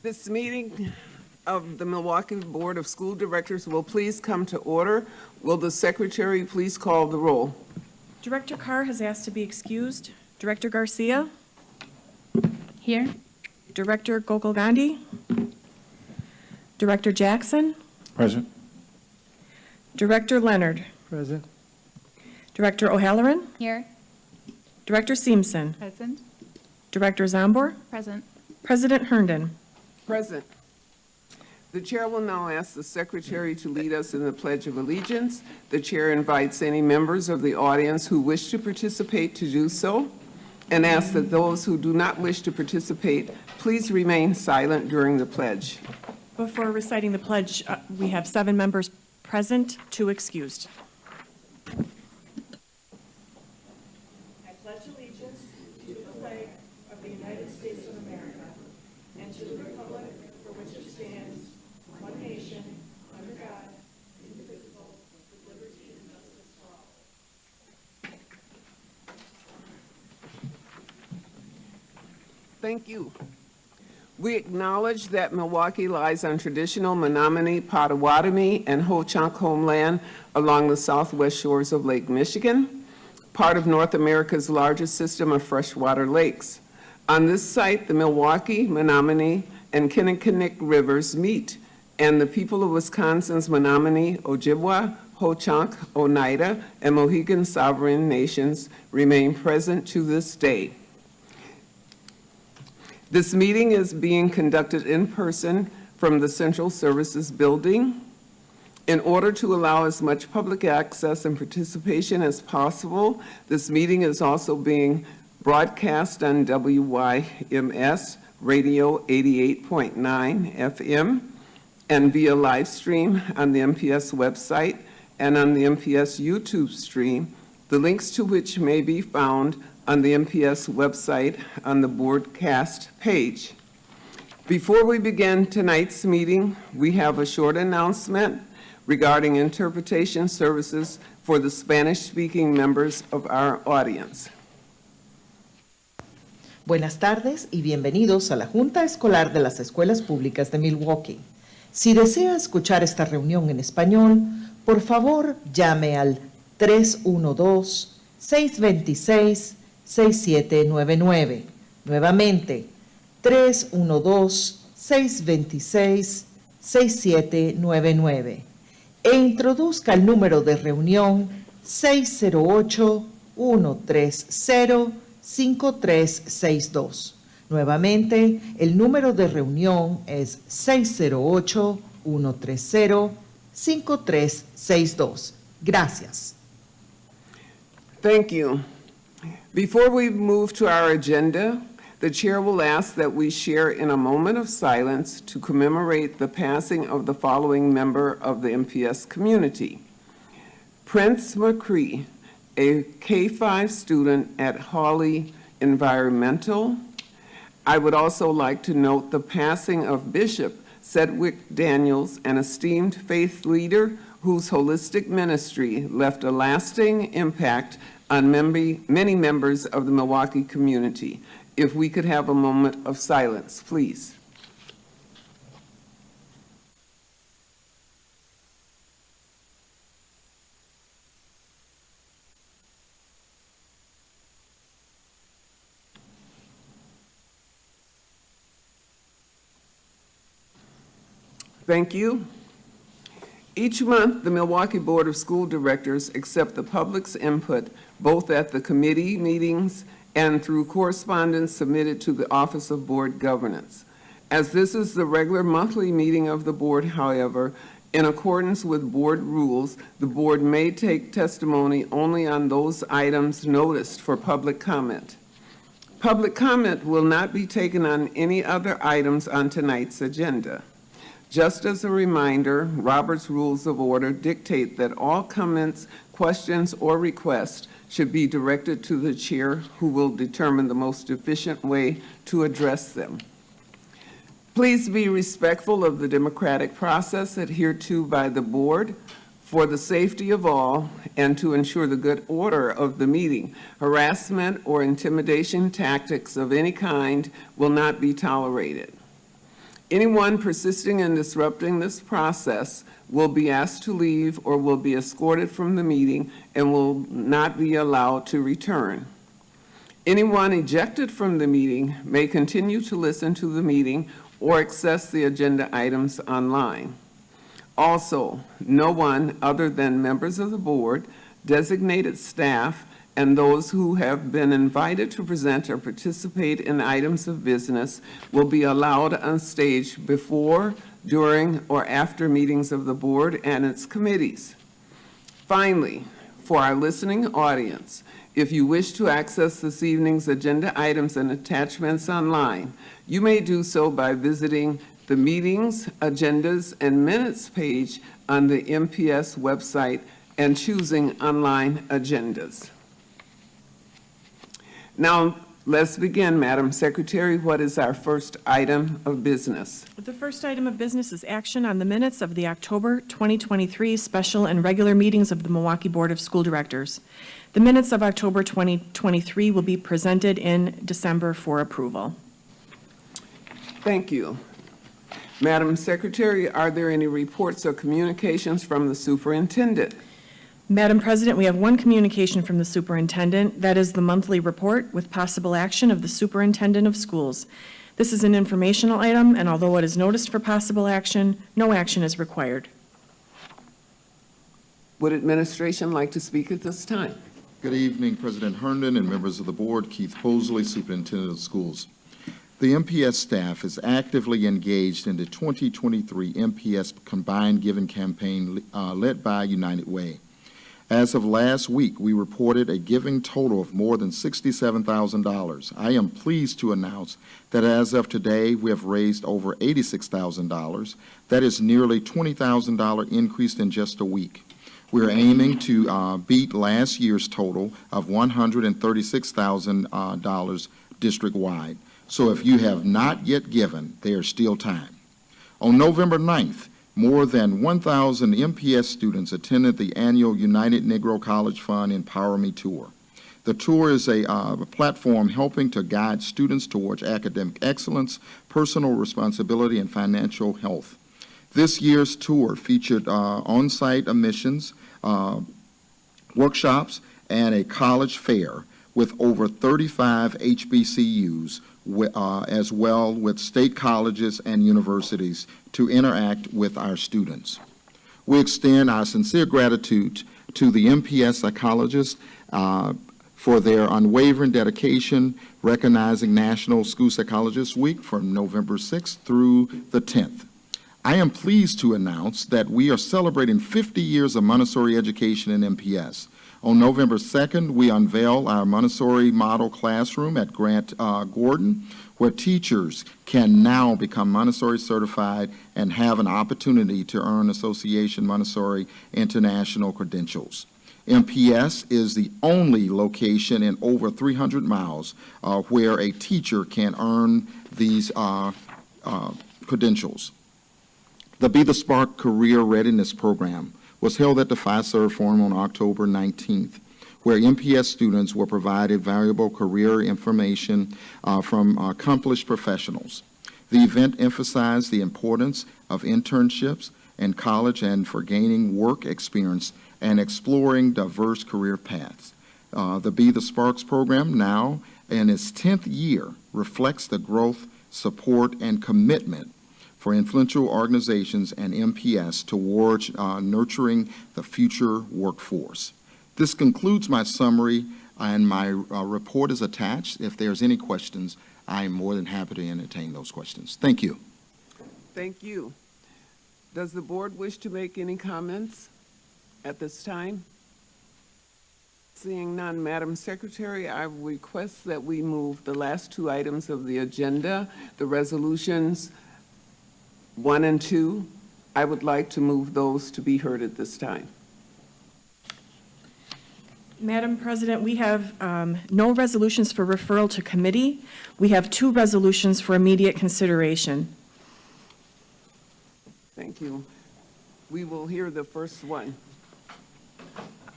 This meeting of the Milwaukee Board of School Directors will please come to order. Will the secretary please call the roll? Director Carr has asked to be excused. Director Garcia? Here. Director Gokul-Gandhi? Director Jackson? Present. Director Leonard? Present. Director O'Halloran? Here. Director Seamson? Present. Director Zombor? Present. President Herndon? Present. The chair will now ask the secretary to lead us in the Pledge of Allegiance. The chair invites any members of the audience who wish to participate to do so, and asks that those who do not wish to participate please remain silent during the pledge. Before reciting the pledge, we have 7 members present, 2 excused. I pledge allegiance to the flag of the United States of America and to the republic for which it stands, one nation, under God, indivisible, with liberty and justice for all. Thank you. We acknowledge that Milwaukee lies on traditional Menominee, Potawatomi, and Ho-Chunk homeland along the southwest shores of Lake Michigan, part of North America's largest system of freshwater lakes. On this site, the Milwaukee, Menominee, and Kinnickinnick rivers meet, and the people of Wisconsin's Menominee, Ojibwa, Ho-Chunk, Oneida, and Mohegan sovereign nations remain present to this day. This meeting is being conducted in person from the Central Services Building. In order to allow as much public access and participation as possible, this meeting is also being broadcast on WYMS Radio 88.9 FM and via live stream on the MPS website and on the MPS YouTube stream, the links to which may be found on the MPS website on the broadcast page. Before we begin tonight's meeting, we have a short announcement regarding interpretation services for the Spanish-speaking members of our audience. Buenas tardes y bienvenidos a la Junta Escolar de las Escuelas Públicas de Milwaukee. Si desea escuchar esta reunión en español, por favor llame al 312-626-6799. Nuevamente, 312-626-6799. E introduzca el número de reunión 608-130-5362. Nuevamente, el número de reunión es 608-130-5362. Gracias. Thank you. Before we move to our agenda, the chair will ask that we share in a moment of silence to commemorate the passing of the following member of the MPS community. Prince McCree, a K-5 student at Hawley Environmental. I would also like to note the passing of Bishop Sedgwick Daniels, an esteemed faith leader whose holistic ministry left a lasting impact on many members of the Milwaukee community. If we could have a moment of silence, please. Thank you. Each month, the Milwaukee Board of School Directors accept the public's input both at the committee meetings and through correspondence submitted to the Office of Board Governance. As this is the regular monthly meeting of the board, however, in accordance with board rules, the board may take testimony only on those items noticed for public comment. Public comment will not be taken on any other items on tonight's agenda. Just as a reminder, Robert's Rules of Order dictate that all comments, questions, or requests should be directed to the chair, who will determine the most efficient way to address them. Please be respectful of the democratic process adhered to by the board for the safety of all and to ensure the good order of the meeting. Harassment or intimidation tactics of any kind will not be tolerated. Anyone persisting in disrupting this process will be asked to leave or will be escorted from the meeting and will not be allowed to return. Anyone ejected from the meeting may continue to listen to the meeting or access the agenda items online. Also, no one other than members of the board, designated staff, and those who have been invited to present or participate in items of business will be allowed on stage before, during, or after meetings of the board and its committees. Finally, for our listening audience, if you wish to access this evening's agenda items and attachments online, you may do so by visiting the Meetings, Agendas, and Minutes page on the MPS website and choosing Online Agendas. Now, let's begin, Madam Secretary. What is our first item of business? The first item of business is action on the minutes of the October 2023 special and regular meetings of the Milwaukee Board of School Directors. The minutes of October 2023 will be presented in December for approval. Thank you. Madam Secretary, are there any reports or communications from the superintendent? Madam President, we have one communication from the superintendent. That is the monthly report with possible action of the superintendent of schools. This is an informational item, and although it is noticed for possible action, no action is required. Would administration like to speak at this time? Good evening, President Herndon and members of the board. Keith Posley, Superintendent of Schools. The MPS staff is actively engaged in the 2023 MPS Combined Giving Campaign led by United Way. As of last week, we reported a giving total of more than $67,000. I am pleased to announce that as of today, we have raised over $86,000. That is nearly $20,000 increase in just a week. We're aiming to beat last year's total of $136,000 district-wide. So if you have not yet given, there's still time. On November 9th, more than 1,000 MPS students attended the annual United Negro College Fund Empower Me Tour. The tour is a platform helping to guide students towards academic excellence, personal responsibility, and financial health. This year's tour featured on-site admissions, workshops, and a college fair with over 35 HBCUs, as well with state colleges and universities to interact with our students. We extend our sincere gratitude to the MPS psychologists for their unwavering dedication, recognizing National School Psychologists Week from November 6th through the 10th. I am pleased to announce that we are celebrating 50 years of Montessori education in MPS. On November 2nd, we unveil our Montessori model classroom at Grant Gordon, where teachers can now become Montessori certified and have an opportunity to earn Association Montessori International credentials. MPS is the only location in over 300 miles where a teacher can earn these credentials. The Be the Spark Career Readiness Program was held at the Fiserv Forum on October 19th, where MPS students were provided valuable career information from accomplished professionals. The event emphasized the importance of internships in college and for gaining work experience and exploring diverse career paths. The Be the Sparks program, now in its 10th year, reflects the growth, support, and commitment for influential organizations and MPS towards nurturing the future workforce. This concludes my summary, and my report is attached. If there's any questions, I am more than happy to entertain those questions. Thank you. Thank you. Does the board wish to make any comments at this time? Seeing none, Madam Secretary, I request that we move the last two items of the agenda, the resolutions 1 and 2. I would like to move those to be heard at this time. Madam President, we have no resolutions for referral to committee. We have 2 resolutions for immediate consideration. Thank you. We will hear the first one.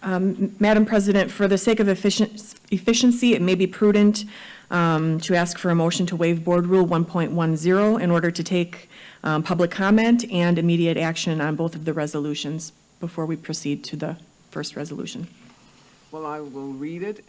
Madam President, for the sake of efficiency, it may be prudent to ask for a motion to waive Board Rule 1.10 in order to take public comment and immediate action on both of the resolutions before we proceed to the first resolution. Well, I will read it.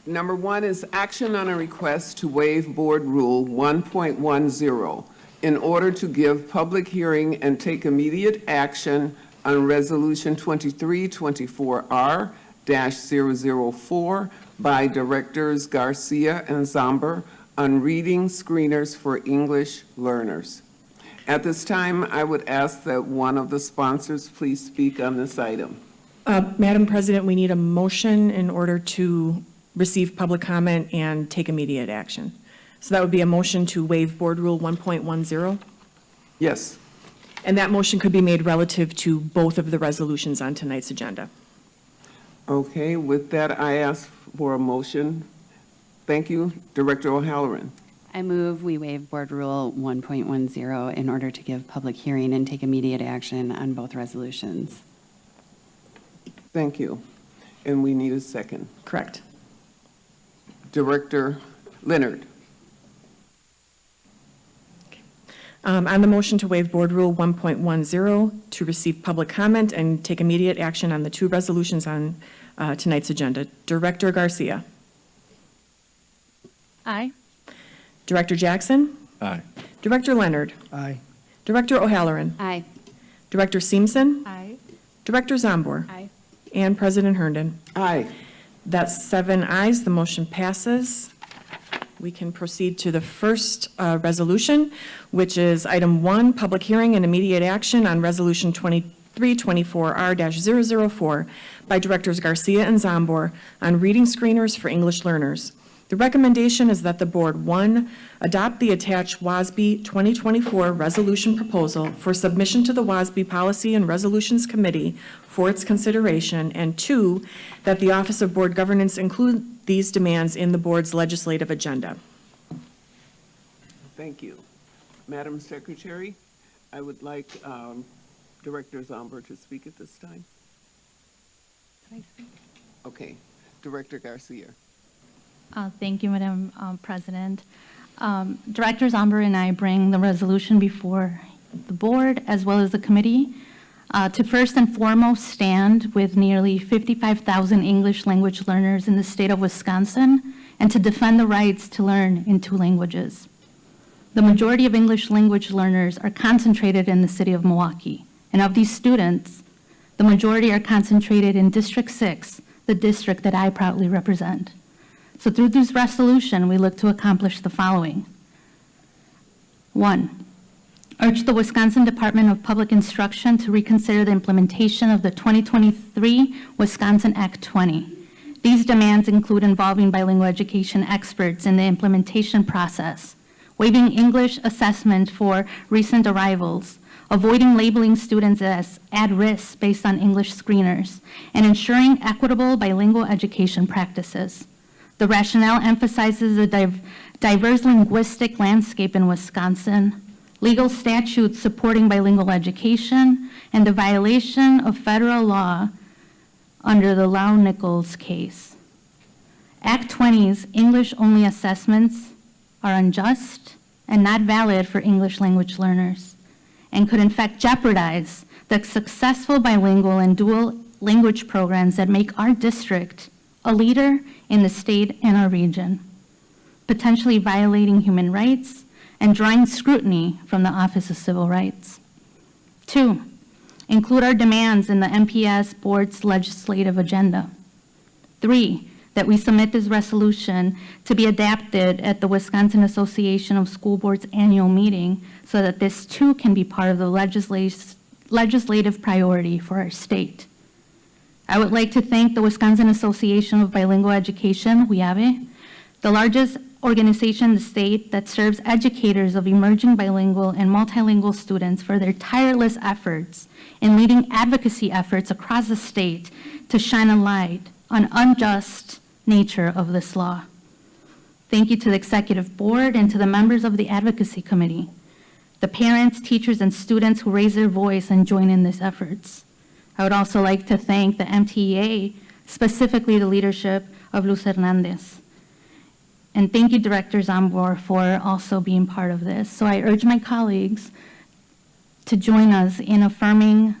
Number 1 is action on a request to waive Board Rule 1.10 in order to give public hearing and take immediate action on Resolution 2324R-004 by Directors Garcia and Zomber on reading screeners for English learners. At this time, I would ask that one of the sponsors please speak on this item. Madam President, we need a motion in order to receive public comment and take immediate action. So that would be a motion to waive Board Rule 1.10, Yes. and that motion could be made relative to both of the resolutions on tonight's agenda. Okay, with that, I ask for a motion. Thank you. Director O'Halloran. I move we waive Board Rule 1.10 in order to give public hearing and take immediate action on both resolutions. Thank you. And we need a second. Correct. Director Leonard. On the motion to waive Board Rule 1.10 to receive public comment and take immediate action on the two resolutions on tonight's agenda, Director Garcia. Aye. Director Jackson. Aye. Director Leonard. Aye. Director O'Halloran. Aye. Director Seamson. Aye. Director Zombor. Aye. And President Herndon. Aye. That's 7 ayes. The motion passes. We can proceed to the first resolution, which is item 1, public hearing and immediate action on Resolution 2324R-004 by Directors Garcia and Zombor on reading screeners for English learners. The recommendation is that the Board, 1, adopt the attached WASB 2024 resolution proposal for submission to the WASB Policy and Resolutions Committee for its consideration, and 2, that the Office of Board Governance include these demands in the Board's legislative agenda. Thank you. Madam Secretary, I would like Director Zomber to speak at this time. Okay. Director Garcia. Thank you, Madam President. Director Zomber and I bring the resolution before the board as well as the committee to first and foremost stand with nearly 55,000 English language learners in the state of Wisconsin and to defend the rights to learn in 2 languages. The majority of English language learners are concentrated in the city of Milwaukee, and of these students, the majority are concentrated in District 6, the district that I proudly represent. So through this resolution, we look to accomplish the following. 1, urge the Wisconsin Department of Public Instruction to reconsider the implementation of the 2023 Wisconsin Act 20. These demands include involving bilingual education experts in the implementation process, waiving English assessment for recent arrivals, avoiding labeling students as at risk based on English screeners, and ensuring equitable bilingual education practices. The rationale emphasizes the diverse linguistic landscape in Wisconsin, legal statutes supporting bilingual education, and the violation of federal law under the Lau-Nichols case. Act 20's English-only assessments are unjust and not valid for English language learners, and could in fact jeopardize the successful bilingual and dual language programs that make our district a leader in the state and our region, potentially violating human rights and drawing scrutiny from the Office of Civil Rights. 2, include our demands in the MPS Board's legislative agenda. 3, that we submit this resolution to be adapted at the Wisconsin Association of School Boards annual meeting so that this too can be part of the legislative priority for our state. I would like to thank the Wisconsin Association of Bilingual Education, WIABE, the largest organization in the state that serves educators of emerging bilingual and multilingual students, for their tireless efforts in leading advocacy efforts across the state to shine a light on unjust nature of this law. Thank you to the Executive Board and to the members of the Advocacy Committee, the parents, teachers, and students who raise their voice and join in these efforts. I would also like to thank the MTEA, specifically the leadership of Luz Hernandez. And thank you, Director Zambor, for also being part of this. So I urge my colleagues to join us in affirming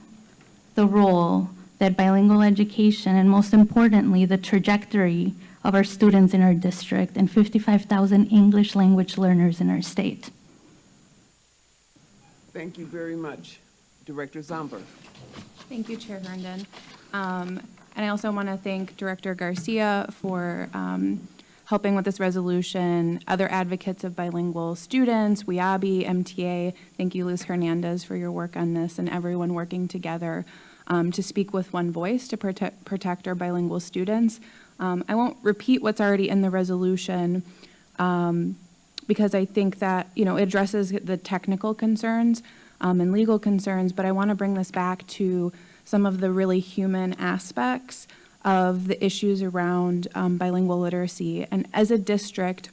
the role that bilingual education, and most importantly, the trajectory of our students in our district and 55,000 English language learners in our state. Thank you very much. Director Zomber. Thank you, Chair Herndon. And I also want to thank Director Garcia for helping with this resolution, other advocates of bilingual students, WIABI, MTA. Thank you, Luz Hernandez, for your work on this, and everyone working together to speak with one voice to protect our bilingual students. I won't repeat what's already in the resolution because I think that, it addresses the technical concerns and legal concerns, but I want to bring this back to some of the really human aspects of the issues around bilingual literacy. And as a district,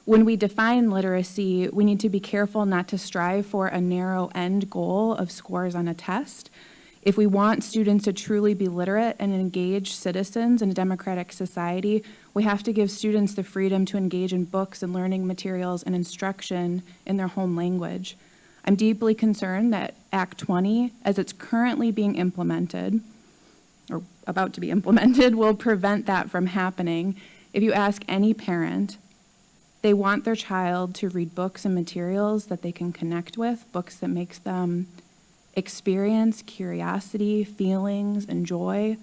when we define literacy, we need to be careful not to strive for a narrow end goal of scores on a test. If we want students to truly be literate and engaged citizens in a democratic society, we have to give students the freedom to engage in books and learning materials and instruction in their home language. I'm deeply concerned that Act 20, as it's currently being implemented, or about to be implemented, will prevent that from happening. If you ask any parent, they want their child to read books and materials that they can connect with, books that makes them experience curiosity, feelings, and joy.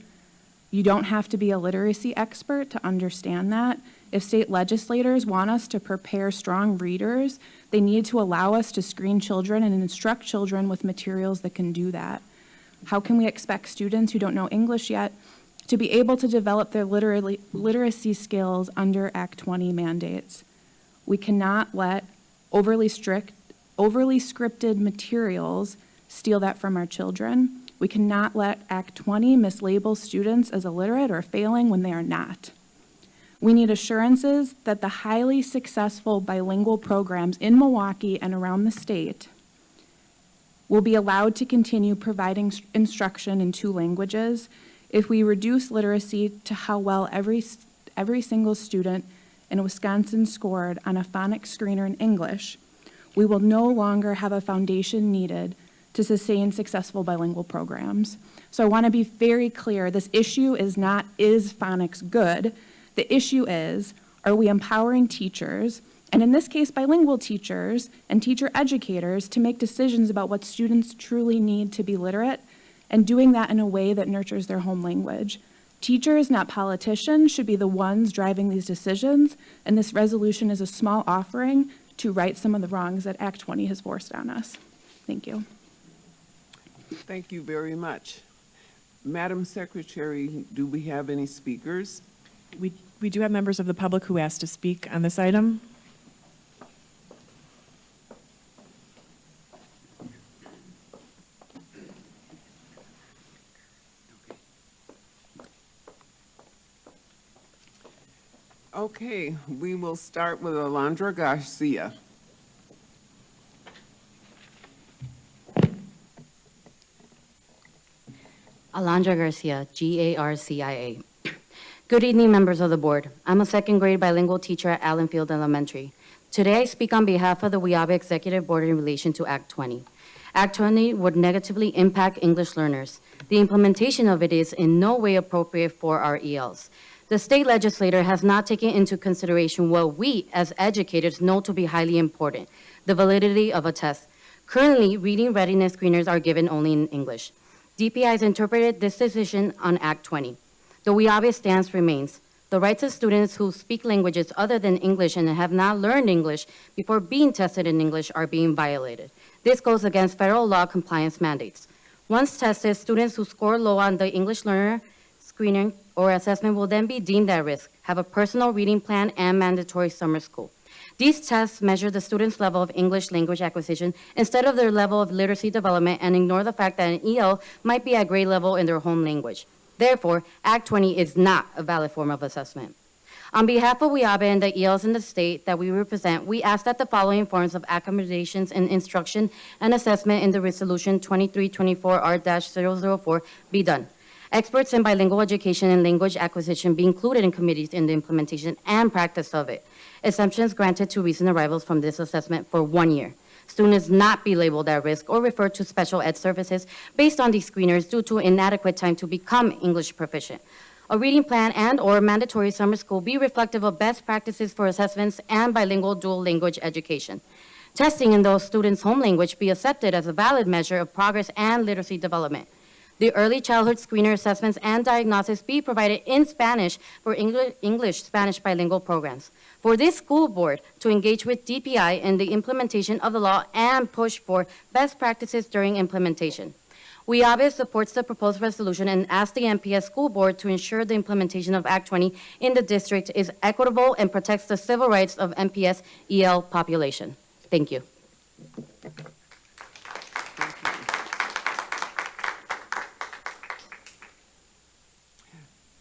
You don't have to be a literacy expert to understand that. If state legislators want us to prepare strong readers, they need to allow us to screen children and instruct children with materials that can do that. How can we expect students who don't know English yet to be able to develop their literacy skills under Act 20 mandates? We cannot let overly scripted materials steal that from our children. We cannot let Act 20 mislabel students as illiterate or failing when they are not. We need assurances that the highly successful bilingual programs in Milwaukee and around the state will be allowed to continue providing instruction in 2 languages. If we reduce literacy to how well every single student in Wisconsin scored on a phonics screener in English, we will no longer have a foundation needed to sustain successful bilingual programs. So I want to be very clear, this issue is not, is phonics good? The issue is, are we empowering teachers, and in this case, bilingual teachers and teacher educators, to make decisions about what students truly need to be literate, and doing that in a way that nurtures their home language. Teachers, not politicians, should be the ones driving these decisions, and this resolution is a small offering to right some of the wrongs that Act 20 has forced on us. Thank you. Thank you very much. Madam Secretary, do we have any speakers? We do have members of the public who asked to speak on this item. Okay, we will start with Alondra Garcia. Alondra Garcia, Garcia. Good evening, members of the board. I'm a second grade bilingual teacher at Allenfield Elementary. Today, I speak on behalf of the WIABA Executive Board in relation to Act 20. Act 20 would negatively impact English learners. The implementation of it is in no way appropriate for our ELs. The state legislator has not taken into consideration what we, as educators, know to be highly important, the validity of a test. Currently, reading readiness screeners are given only in English. DPI has interpreted this decision on Act 20. The WIABA stance remains. The rights of students who speak languages other than English and have not learned English before being tested in English are being violated. This goes against federal law compliance mandates. Once tested, students who score low on the English learner screening or assessment will then be deemed at risk, have a personal reading plan, and mandatory summer school. These tests measure the student's level of English language acquisition instead of their level of literacy development and ignore the fact that an EL might be at grade level in their home language. Therefore, Act 20 is not a valid form of assessment. On behalf of WIABE and the ELs in the state that we represent, we ask that the following forms of accommodations in instruction and assessment in the Resolution 2324R-004 be done. Experts in bilingual education and language acquisition be included in committees in the implementation and practice of it. Exemptions granted to recent arrivals from this assessment for 1 year. Students not be labeled at risk or referred to special ed services based on these screeners due to inadequate time to become English proficient. A reading plan and/or mandatory summer school be reflective of best practices for assessments and bilingual dual language education. Testing in those students' home language be accepted as a valid measure of progress and literacy development. The early childhood screener assessments and diagnosis be provided in Spanish for English-Spanish bilingual programs. For this school board to engage with DPI in the implementation of the law and push for best practices during implementation. WIABE supports the proposed resolution and asks the MPS school board to ensure the implementation of Act 20 in the district is equitable and protects the civil rights of MPS EL population. Thank you.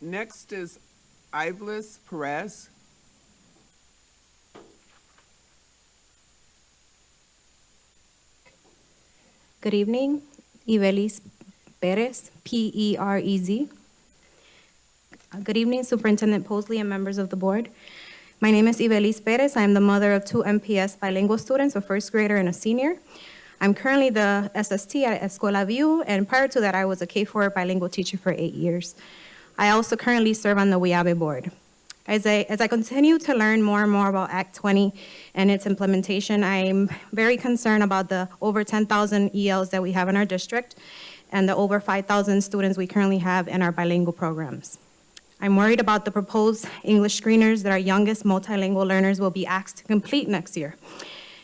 Next is Ivelis Perez. Good evening, Ivelis Perez, P-E-R-E-Z. Good evening, Superintendent Posley and members of the board. My name is Ivelis Perez. I am the mother of 2 MPS bilingual students, a first grader and a senior. I'm currently the SST at Escola View, and prior to that, I was a K-4 bilingual teacher for 8 years. I also currently serve on the WIABE board. As I continue to learn more and more about Act 20 and its implementation, I'm very concerned about the over 10,000 ELs that we have in our district and the over 5,000 students we currently have in our bilingual programs. I'm worried about the proposed English screeners that our youngest multilingual learners will be asked to complete next year.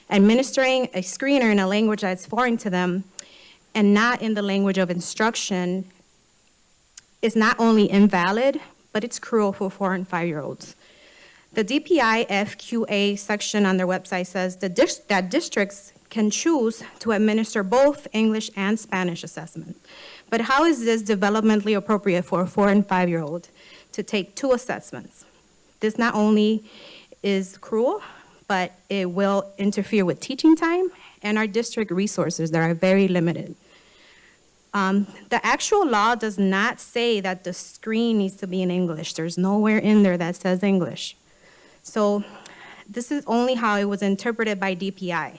Administering a screener in a language that's foreign to them and not in the language of instruction is not only invalid, but it's cruel for 4 and 5-year-olds. The DPI FQA section on their website says that districts can choose to administer both English and Spanish assessment. But how is this developmentally appropriate for a 4 and 5-year-old to take 2 assessments? This not only is cruel, but it will interfere with teaching time and our district resources that are very limited. The actual law does not say that the screen needs to be in English. There's nowhere in there that says English. So this is only how it was interpreted by DPI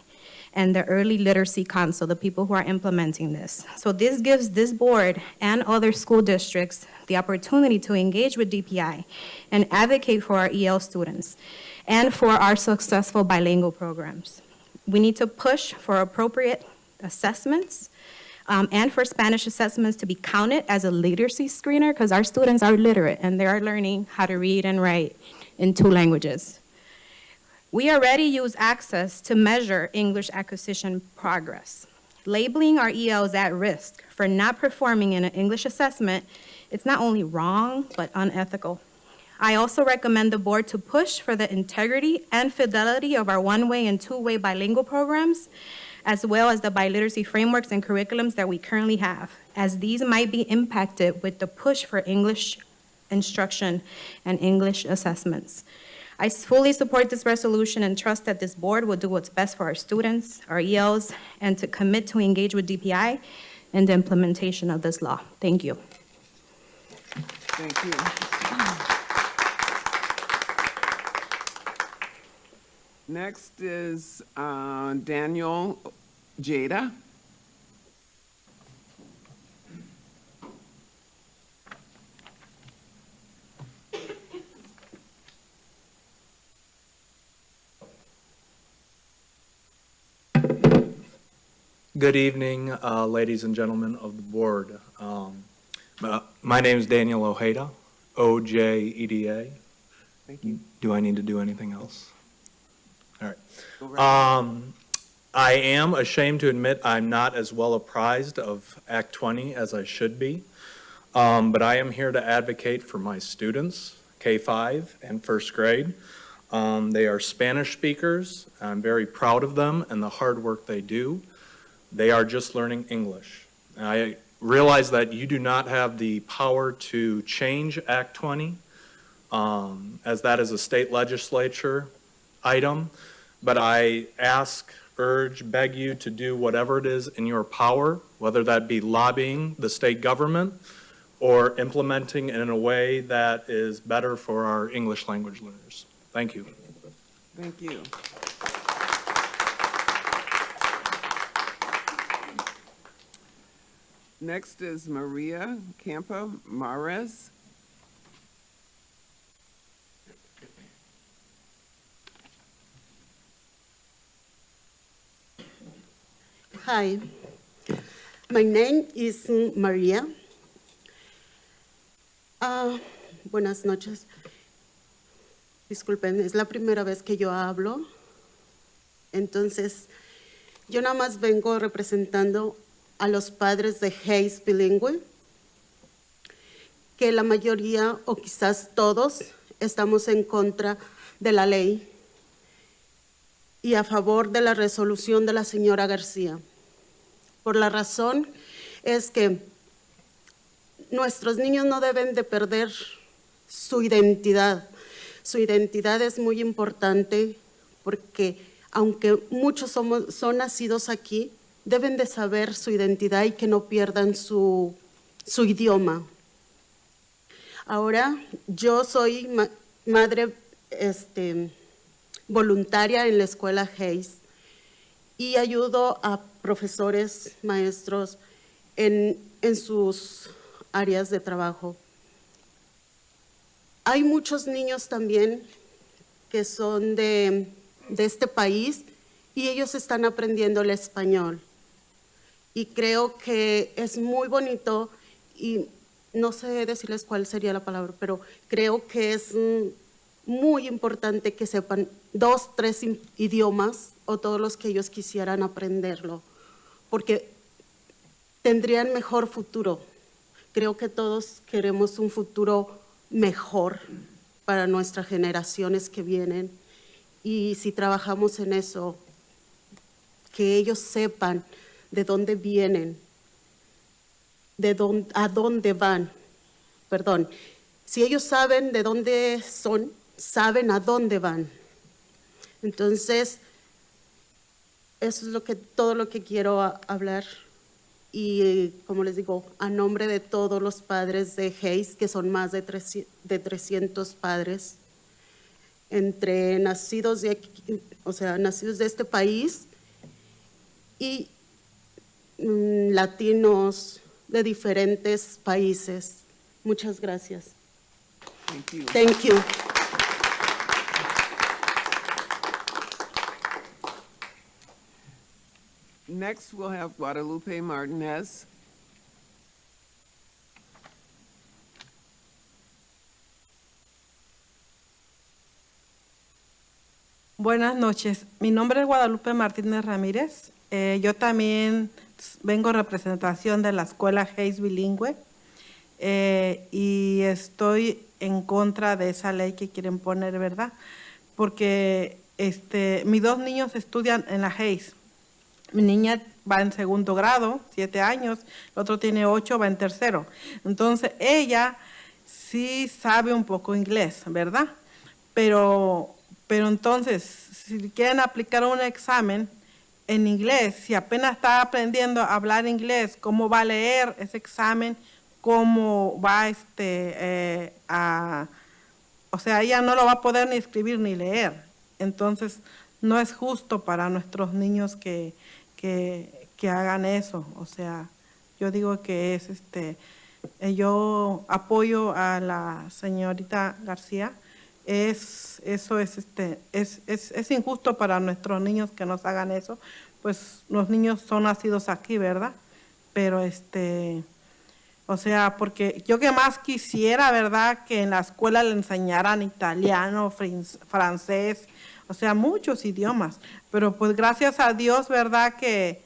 and the Early Literacy Council, the people who are implementing this. So this gives this board and other school districts the opportunity to engage with DPI and advocate for our EL students and for our successful bilingual programs. We need to push for appropriate assessments and for Spanish assessments to be counted as a literacy screener because our students are literate and they are learning how to read and write in 2 languages. We already use Access to measure English acquisition progress. Labeling our ELs at risk for not performing in an English assessment, it's not only wrong, but unethical. I also recommend the board to push for the integrity and fidelity of our 1-way and 2-way bilingual programs, as well as the biliteracy frameworks and curriculums that we currently have, as these might be impacted with the push for English instruction and English assessments. I fully support this resolution and trust that this board will do what's best for our students, our ELs, and to commit to engage with DPI in the implementation of this law. Thank you. Thank you. Next is Daniel Jada. Good evening, ladies and gentlemen of the board. My name is Daniel Ojeda, O-J-E-D-A. Thank you. Do I need to do anything else? All right. Go right ahead. I am ashamed to admit I'm not as well apprised of Act 20 as I should be, but I am here to advocate for my students, K-5 and first grade. They are Spanish speakers. I'm very proud of them and the hard work they do. They are just learning English. I realize that you do not have the power to change Act 20, as that is a state legislature item. But I ask, urge, beg you to do whatever it is in your power, whether that be lobbying the state government or implementing it in a way that is better for our English language learners. Thank you. Thank you. Next is Maria Campa Mares. Hi, my name is Maria. Buenas noches. Disculpen, es la primera vez que yo hablo. Entonces, yo nada más vengo representando a los padres de Hayes bilingüe, que la mayoría o quizás todos estamos en contra de la ley y a favor de la resolución de la señora García. Por la razón es que nuestros niños no deben de perder su identidad. Su identidad es muy importante porque aunque muchos son nacidos aquí, deben de saber su identidad y que no pierdan su idioma. Ahora, yo soy madre voluntaria en la escuela Hayes y ayudo a profesores, maestros en sus áreas de trabajo. Hay muchos niños también que son de este país y ellos están aprendiendo el español. Y creo que es muy bonito y no sé decirles cuál sería la palabra, pero creo que es muy importante que sepan 2, 3 idiomas o todos los que ellos quisieran aprenderlo, porque tendrían mejor futuro. Creo que todos queremos un futuro mejor para nuestras generaciones que vienen y si trabajamos en eso, que ellos sepan de dónde vienen, a dónde van. Perdón, si ellos saben de dónde son, saben a dónde van. Entonces, eso es todo lo que quiero hablar. Y como les digo, a nombre de todos los padres de Hayes, que son más de 300 padres, entre nacidos de aquí, o sea, nacidos de este país y latinos de diferentes países. Muchas gracias. Thank you. Thank you. Next, we'll have Guadalupe Martinez. Buenas noches, mi nombre es Guadalupe Martínez Ramírez. Yo también vengo en representación de la escuela Hayes bilingüe y estoy en contra de esa ley que quieren poner, ¿verdad? Porque mis 2 niños estudian en la Hayes. Mi niña va en 2º grado, 7 años, el otro tiene 8, va en 3º. Entonces, ella sí sabe un poco inglés, ¿verdad? Pero entonces, si quieren aplicar un examen en inglés, si apenas está aprendiendo a hablar inglés, ¿cómo va a leer ese examen? ¿Cómo va o sea, ella no lo va a poder ni escribir ni leer. Entonces, no es justo para nuestros niños que hagan eso. O sea, yo digo que es yo apoyo a la señorita García. Eso es injusto para nuestros niños que nos hagan eso, pues los niños son nacidos aquí, ¿verdad? Pero o sea, porque yo que más quisiera, ¿verdad?, que en la escuela le enseñaran italiano, francés, o sea, muchos idiomas, pero pues gracias a Dios, ¿verdad?, que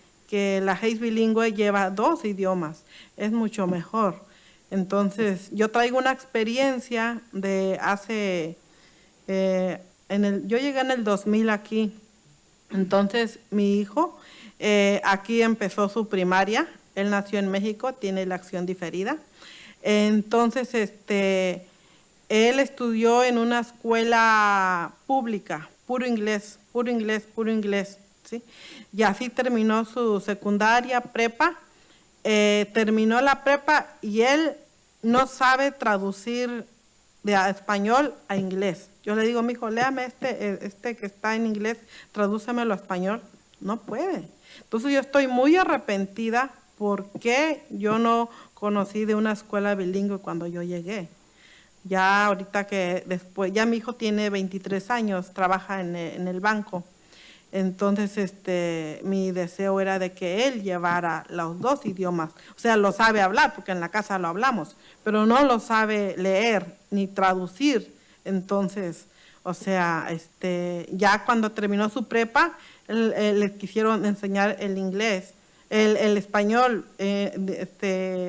la Hayes bilingüe lleva 2 idiomas, es mucho mejor. Entonces, yo traigo una experiencia de hace... yo llegué en el 2000 aquí, entonces mi hijo aquí empezó su primaria, él nació en México, tiene la acción diferida, entonces Él estudió en una escuela pública, puro inglés, puro inglés, puro inglés, ¿sí? Y así terminó su secundaria, prepa, terminó la prepa y él no sabe traducir de español a inglés. Yo le digo, mijo, léame este que está en inglés, tradúcemelo a español. No puede. Entonces yo estoy muy arrepentida porque yo no conocí de una escuela bilingüe cuando yo llegué. Ya ahorita que después, ya mi hijo tiene 23 años, trabaja en el banco. Entonces, mi deseo era de que él llevara los dos idiomas. O sea, lo sabe hablar, porque en la casa lo hablamos, pero no lo sabe leer ni traducir. Entonces, o sea, ya cuando terminó su prepa, le quisieron enseñar el inglés, el español,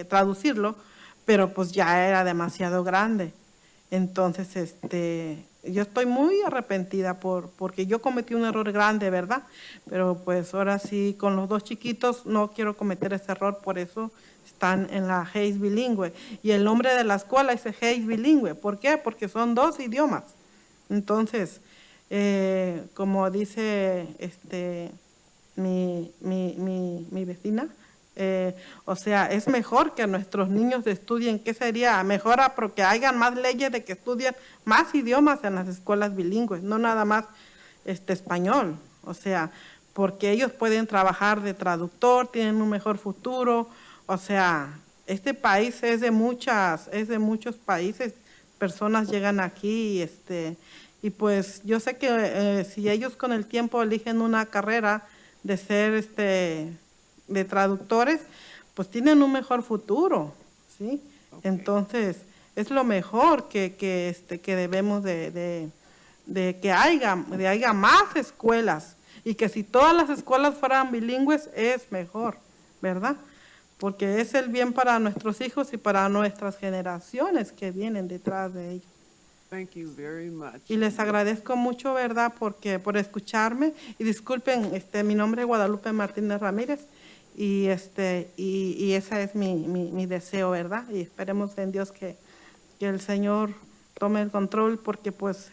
traducirlo, pero pues ya era demasiado grande. Entonces, yo estoy muy arrepentida porque yo cometí un error grande, ¿verdad? Pero pues ahora sí, con los dos chiquitos no quiero cometer ese error, por eso están en la Hayes bilingüe. Y el nombre de la escuela es Hayes bilingüe. ¿Por qué? Porque son dos idiomas. Entonces, como dice mi vecina, o sea, es mejor que nuestros niños estudien. ¿Qué sería? Mejor porque hayan más leyes de que estudien más idiomas en las escuelas bilingües, no nada más español. O sea, porque ellos pueden trabajar de traductor, tienen un mejor futuro. O sea, este país es de muchos países, personas llegan aquí y pues yo sé que si ellos con el tiempo eligen una carrera de ser de traductores, pues tienen un mejor futuro, ¿sí? Okay. Entonces, es lo mejor que debemos de que haya más escuelas, y que si todas las escuelas fueran bilingües, es mejor, ¿verdad? Porque es el bien para nuestros hijos y para nuestras generaciones que vienen detrás de ellos. Thank you very much. Y les agradezco mucho, ¿verdad?, por escucharme. Y disculpen, mi nombre es Guadalupe Martínez Ramírez, y y ese es mi deseo, ¿verdad? Y esperemos en Dios que el Señor tome el control, porque pues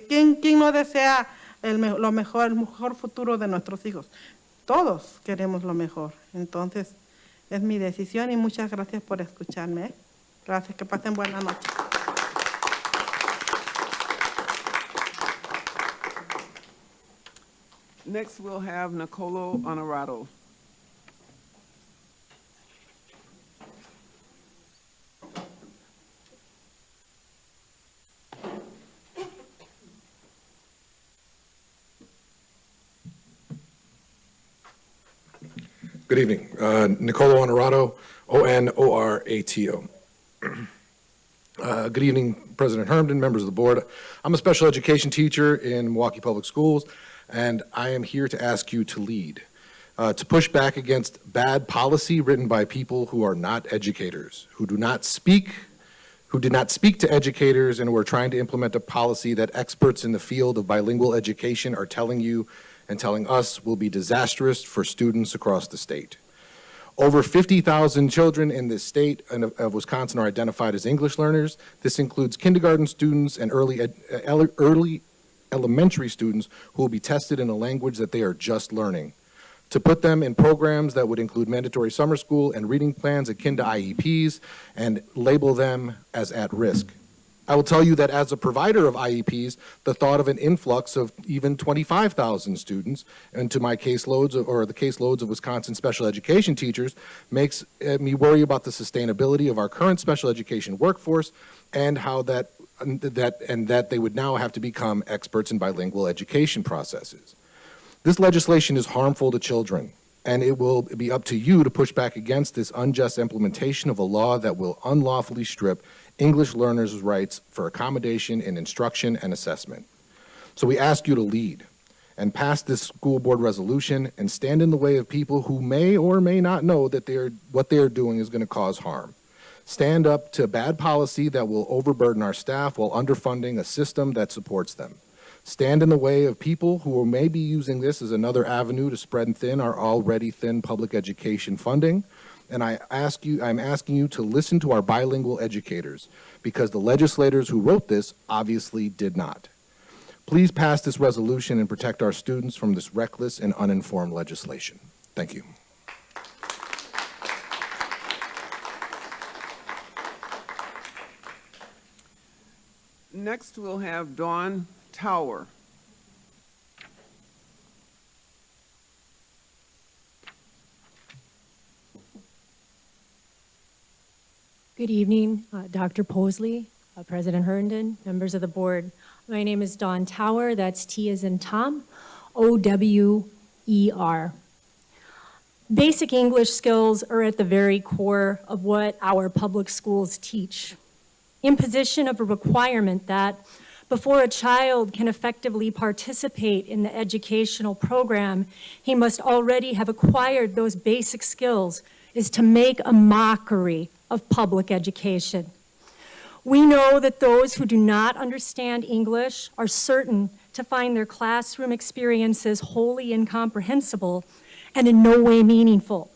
¿quién no desea el mejor futuro de nuestros hijos? Todos queremos lo mejor. Entonces, es mi decisión, y muchas gracias por escucharme, ¿eh? Gracias, que pasen buena noche. Next, we'll have Nicolo Honorato. Good evening. Nicolo Honorato, O-N-O-R-A-T-O. Good evening, President Herndon, members of the board. I'm a special education teacher in Milwaukee Public Schools, and I am here to ask you to lead, to push back against bad policy written by people who are not educators, who did not speak to educators, and who are trying to implement a policy that experts in the field of bilingual education are telling you and telling us will be disastrous for students across the state. Over 50,000 children in this state of Wisconsin are identified as English learners. This includes kindergarten students and early elementary students who will be tested in a language that they are just learning. To put them in programs that would include mandatory summer school and reading plans akin to IEPs and label them as at risk. I will tell you that as a provider of IEPs, the thought of an influx of even 25,000 students into my caseloads or the caseloads of Wisconsin special education teachers makes me worry about the sustainability of our current special education workforce, and how that they would now have to become experts in bilingual education processes. This legislation is harmful to children, and it will be up to you to push back against this unjust implementation of a law that will unlawfully strip English learners' rights for accommodation in instruction and assessment. So we ask you to lead and pass this school board resolution and stand in the way of people who may or may not know that what they are doing is going to cause harm. Stand up to bad policy that will overburden our staff while underfunding a system that supports them. Stand in the way of people who may be using this as another avenue to spread thin our already thin public education funding. And I'm asking you to listen to our bilingual educators, because the legislators who wrote this obviously did not. Please pass this resolution and protect our students from this reckless and uninformed legislation. Thank you. Next, we'll have Dawn Tower. Good evening, Dr. Posley, President Herndon, members of the board. My name is Dawn Tower, that's T as in Tom, O-W-E-R. Basic English skills are at the very core of what our public schools teach. Imposition of a requirement that before a child can effectively participate in the educational program, he must already have acquired those basic skills is to make a mockery of public education. We know that those who do not understand English are certain to find their classroom experiences wholly incomprehensible and in no way meaningful.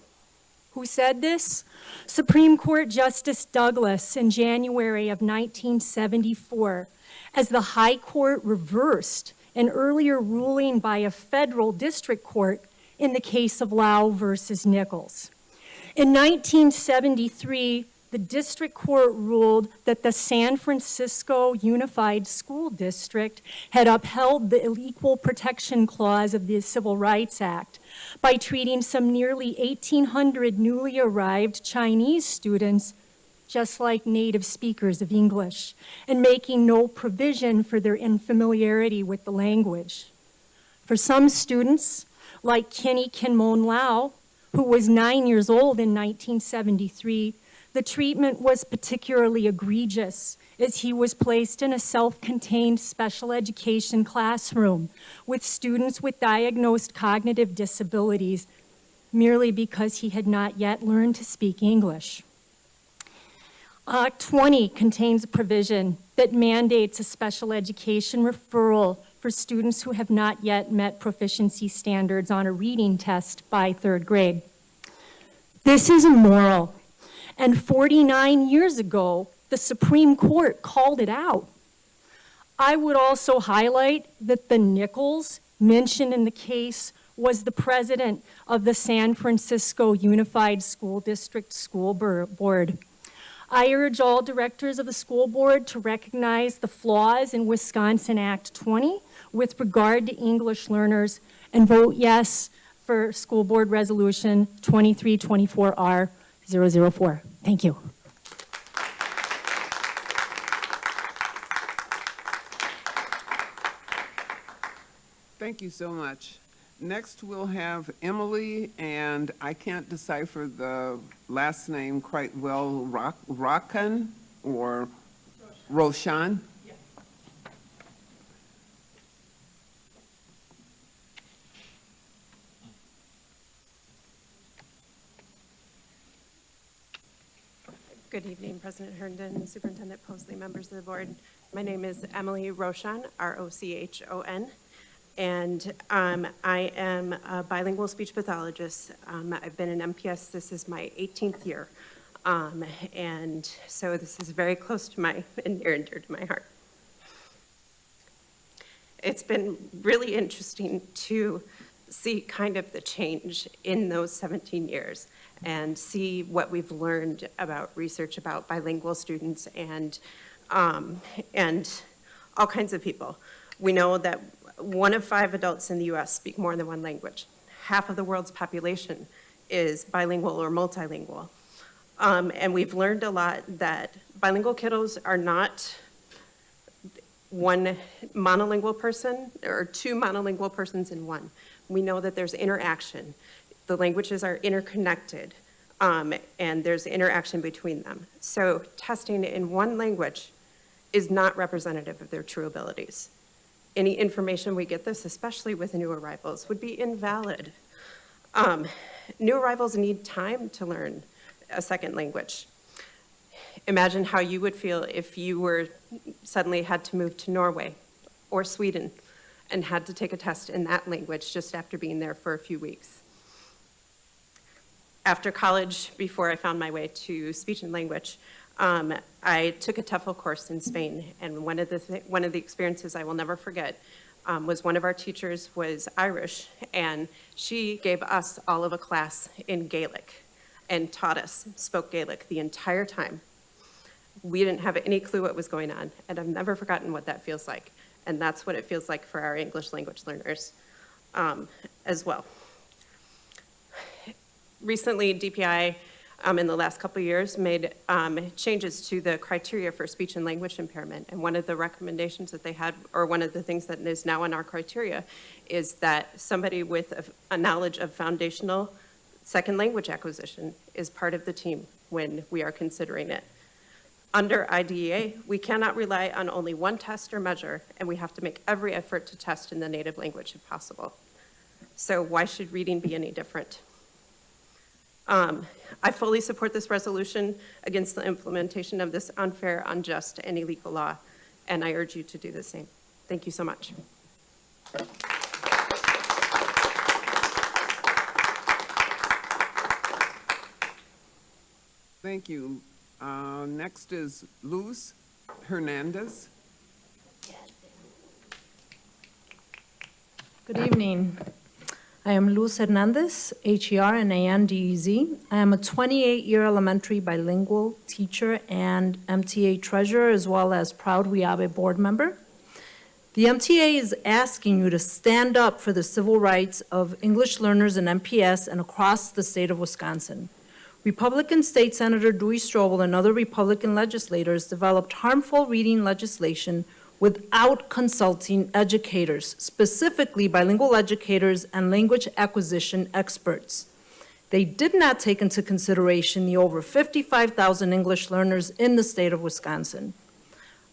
Who said this? Supreme Court Justice Douglas in January of 1974, as the High Court reversed an earlier ruling by a federal district court in the case of Lau versus Nichols. In 1973, the district court ruled that the San Francisco Unified School District had upheld the Equal Protection Clause of the Civil Rights Act by treating some nearly 1,800 newly arrived Chinese students just like native speakers of English, and making no provision for their unfamiliarity with the language. For some students, like Kenny Kinmon Lau, who was 9 years old in 1973, the treatment was particularly egregious as he was placed in a self-contained special education classroom with students with diagnosed cognitive disabilities merely because he had not yet learned to speak English. Act 20 contains a provision that mandates a special education referral for students who have not yet met proficiency standards on a reading test by 3rd grade. This is immoral, and 49 years ago, the Supreme Court called it out. I would also highlight that the Nichols mentioned in the case was the president of the San Francisco Unified School District School Board. I urge all directors of the school board to recognize the flaws in Wisconsin Act 20 with regard to English learners and vote yes for School Board Resolution 2324R004. Thank you. Thank you so much. Next, we'll have Emily, and I can't decipher the last name quite well, Roshan or Roshan? Yes. Good evening, President Herndon, Superintendent Posley, members of the board. My name is Emily Rochon, R-O-C-H-O-N. And I am a bilingual speech pathologist. I've been in MPS, this is my 18th year. And so this is very close to my, and near and dear to my heart. It's been really interesting to see kind of the change in those 17 years and see what we've learned about research about bilingual students and all kinds of people. We know that 1 of 5 adults in the US speak more than one language. Half of the world's population is bilingual or multilingual. And we've learned a lot that bilingual kiddos are not one monolingual person or 2 monolingual persons in one. We know that there's interaction. The languages are interconnected, and there's interaction between them. So testing in one language is not representative of their true abilities. Any information we get this, especially with new arrivals, would be invalid. New arrivals need time to learn a second language. Imagine how you would feel if you were suddenly had to move to Norway or Sweden and had to take a test in that language just after being there for a few weeks. After college, before I found my way to speech and language, I took a TEFL course in Spain, and one of the experiences I will never forget was one of our teachers was Irish, and she gave us all of a class in Gaelic and taught us, spoke Gaelic the entire time. We didn't have any clue what was going on, and I've never forgotten what that feels like. And that's what it feels like for our English language learners as well. Recently, DPI, in the last couple of years, made changes to the criteria for speech and language impairment. And one of the recommendations that they had, or one of the things that is now in our criteria, is that somebody with a knowledge of foundational second language acquisition is part of the team when we are considering it. Under IDEA, we cannot rely on only one test or measure, and we have to make every effort to test in the native language if possible. So why should reading be any different? I fully support this resolution against the implementation of this unfair, unjust, and illegal law, and I urge you to do the same. Thank you so much. Thank you. Next is Luz Hernandez. Good evening. I am Luz Hernandez, Hernandez. I am a 28-year elementary bilingual teacher and MTA treasurer, as well as proud WIABE board member. The MTA is asking you to stand up for the civil rights of English learners in MPS and across the state of Wisconsin. Republican State Senator Dewey Strobel and other Republican legislators developed harmful reading legislation without consulting educators, specifically bilingual educators and language acquisition experts. They did not take into consideration the over 55,000 English learners in the state of Wisconsin.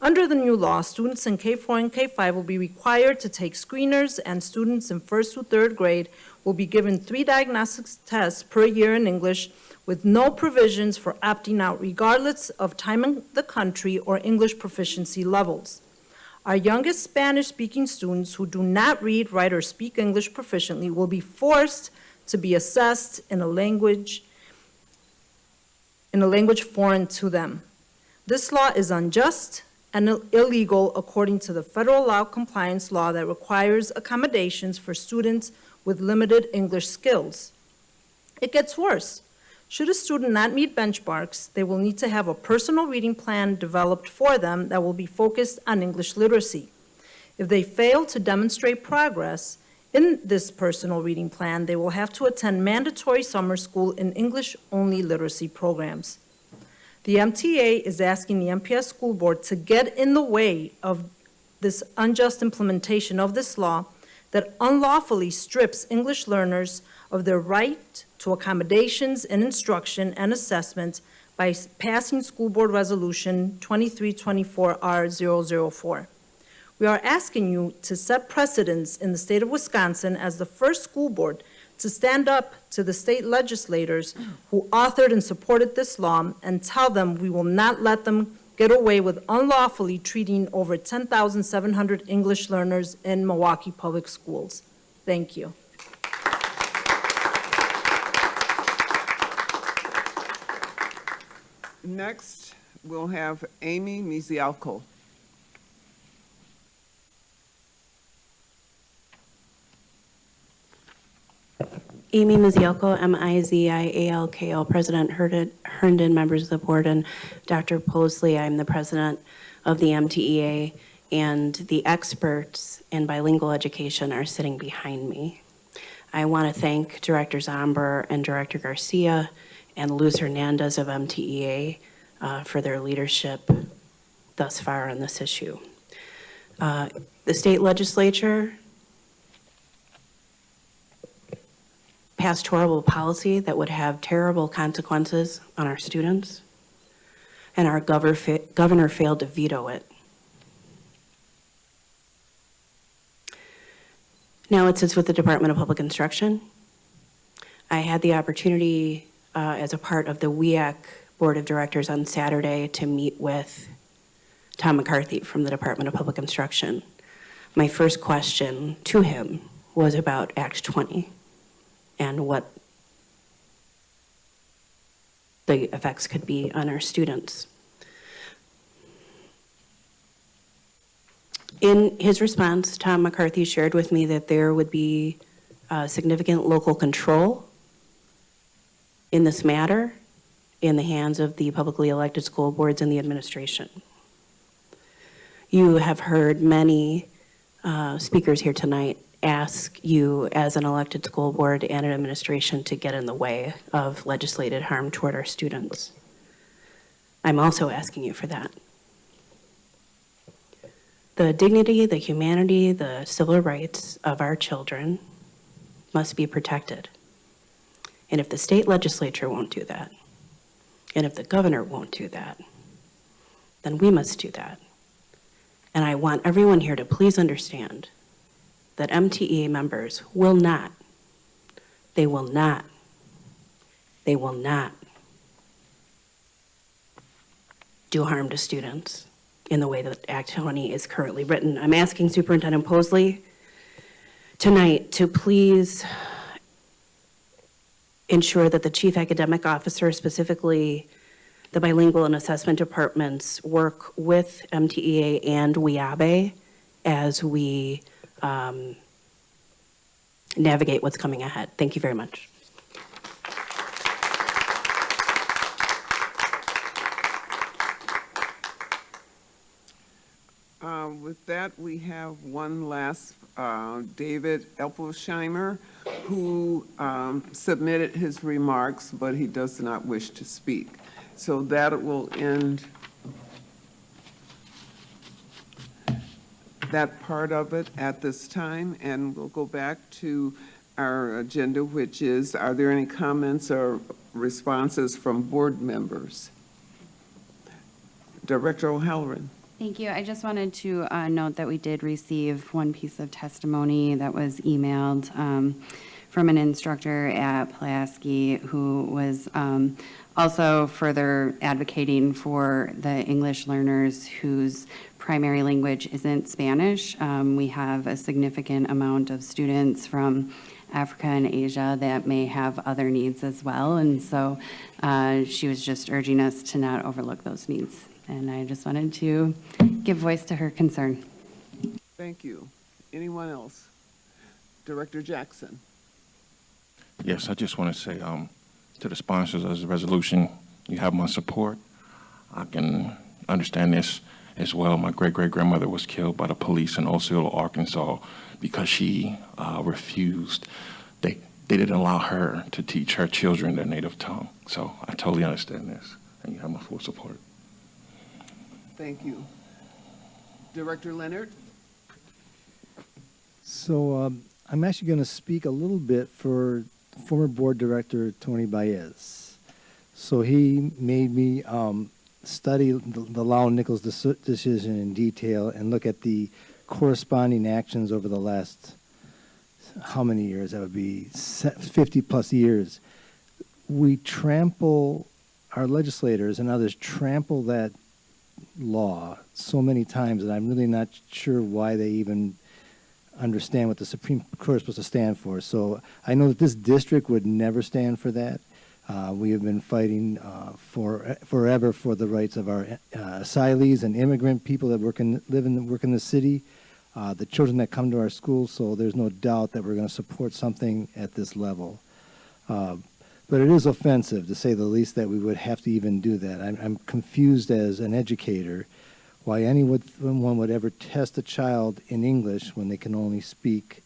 Under the new law, students in K4 and K5 will be required to take screeners, and students in 1st through 3rd grade will be given 3 diagnostics tests per year in English, with no provisions for opting out regardless of time in the country or English proficiency levels. Our youngest Spanish-speaking students who do not read, write, or speak English proficiently will be forced to be assessed in a language foreign to them. This law is unjust and illegal according to the federal law compliance law that requires accommodations for students with limited English skills. It gets worse. Should a student not meet benchmarks, they will need to have a personal reading plan developed for them that will be focused on English literacy. If they fail to demonstrate progress in this personal reading plan, they will have to attend mandatory summer school in English-only literacy programs. The MTA is asking the MPS School Board to get in the way of this unjust implementation of this law that unlawfully strips English learners of their right to accommodations in instruction and assessment by passing School Board Resolution 2324R004. We are asking you to set precedents in the state of Wisconsin as the first school board to stand up to the state legislators who authored and supported this law and tell them we will not let them get away with unlawfully treating over 10,700 English learners in Milwaukee Public Schools. Thank you. Next, we'll have Amy Mizialko. Amy Mizialko, M-I-Z-I-A-L-K-O, President Herndon, members of the board, and Dr. Posley, I'm the president of the MTEA, and the experts in bilingual education are sitting behind me. I want to thank Director Zomber and Director Garcia and Luz Hernandez of MTEA for their leadership thus far on this issue. The state legislature passed horrible policy that would have terrible consequences on our students, and our governor failed to veto it. Now it sits with the Department of Public Instruction. I had the opportunity as a part of the WEAC Board of Directors on Saturday to meet with Tom McCarthy from the Department of Public Instruction. My first question to him was about Act 20 and what the effects could be on our students. In his response, Tom McCarthy shared with me that there would be significant local control in this matter in the hands of the publicly elected school boards and the administration. You have heard many speakers here tonight ask you as an elected school board and an administration to get in the way of legislated harm toward our students. I'm also asking you for that. The dignity, the humanity, the civil rights of our children must be protected. And if the state legislature won't do that, and if the governor won't do that, then we must do that. And I want everyone here to please understand that MTEA members will not do harm to students in the way that Act 20 is currently written. I'm asking Superintendent Posley tonight to please ensure that the Chief Academic Officer, specifically the bilingual and assessment departments, work with MTEA and WIABE as we navigate what's coming ahead. Thank you very much. With that, we have one last, David Epelsheimer, who submitted his remarks, but he does not wish to speak. So that will end that part of it at this time, and we'll go back to our agenda, which is, are there any comments or responses from board members? Director O'Halloran. Thank you. I just wanted to note that we did receive one piece of testimony that was emailed from an instructor at Pulaski who was also further advocating for the English learners whose primary language isn't Spanish. We have a significant amount of students from Africa and Asia that may have other needs as well. And so she was just urging us to not overlook those needs. And I just wanted to give voice to her concern. Thank you. Anyone else? Director Jackson. Yes, I just want to say to the sponsors of this resolution, you have my support. I can understand this as well. My great-great-grandmother was killed by the police in Osceola, Arkansas, because she refused. They didn't allow her to teach her children their native tongue. So I totally understand this, and you have my full support. Thank you. Director Leonard? So I'm actually going to speak a little bit for former board director Tony Baez. So he made me study the Lau-Nichols decision in detail and look at the corresponding actions over the last, how many years? That would be 50 plus years. We trample, our legislators and others trample that law so many times that I'm really not sure why they even understand what the Supreme Court is supposed to stand for. So I know that this district would never stand for that. We have been fighting forever for the rights of our asylees and immigrant people that live and work in the city, the children that come to our schools. So there's no doubt that we're going to support something at this level. But it is offensive, to say the least, that we would have to even do that. I'm confused as an educator why anyone would ever test a child in English when they can only speak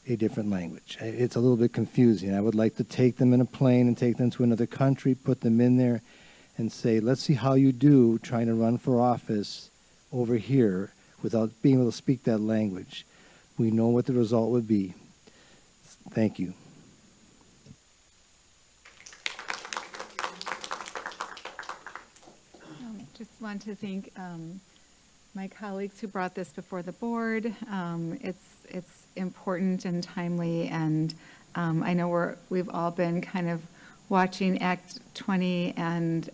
a different language. It's a little bit confusing. I would like to take them in a plane and take them to another country, put them in there, and say, let's see how you do trying to run for office over here without being able to speak that language. We know what the result would be. Thank you. Just want to thank my colleagues who brought this before the board. It's important and timely, and I know we've all been kind of watching Act 20 and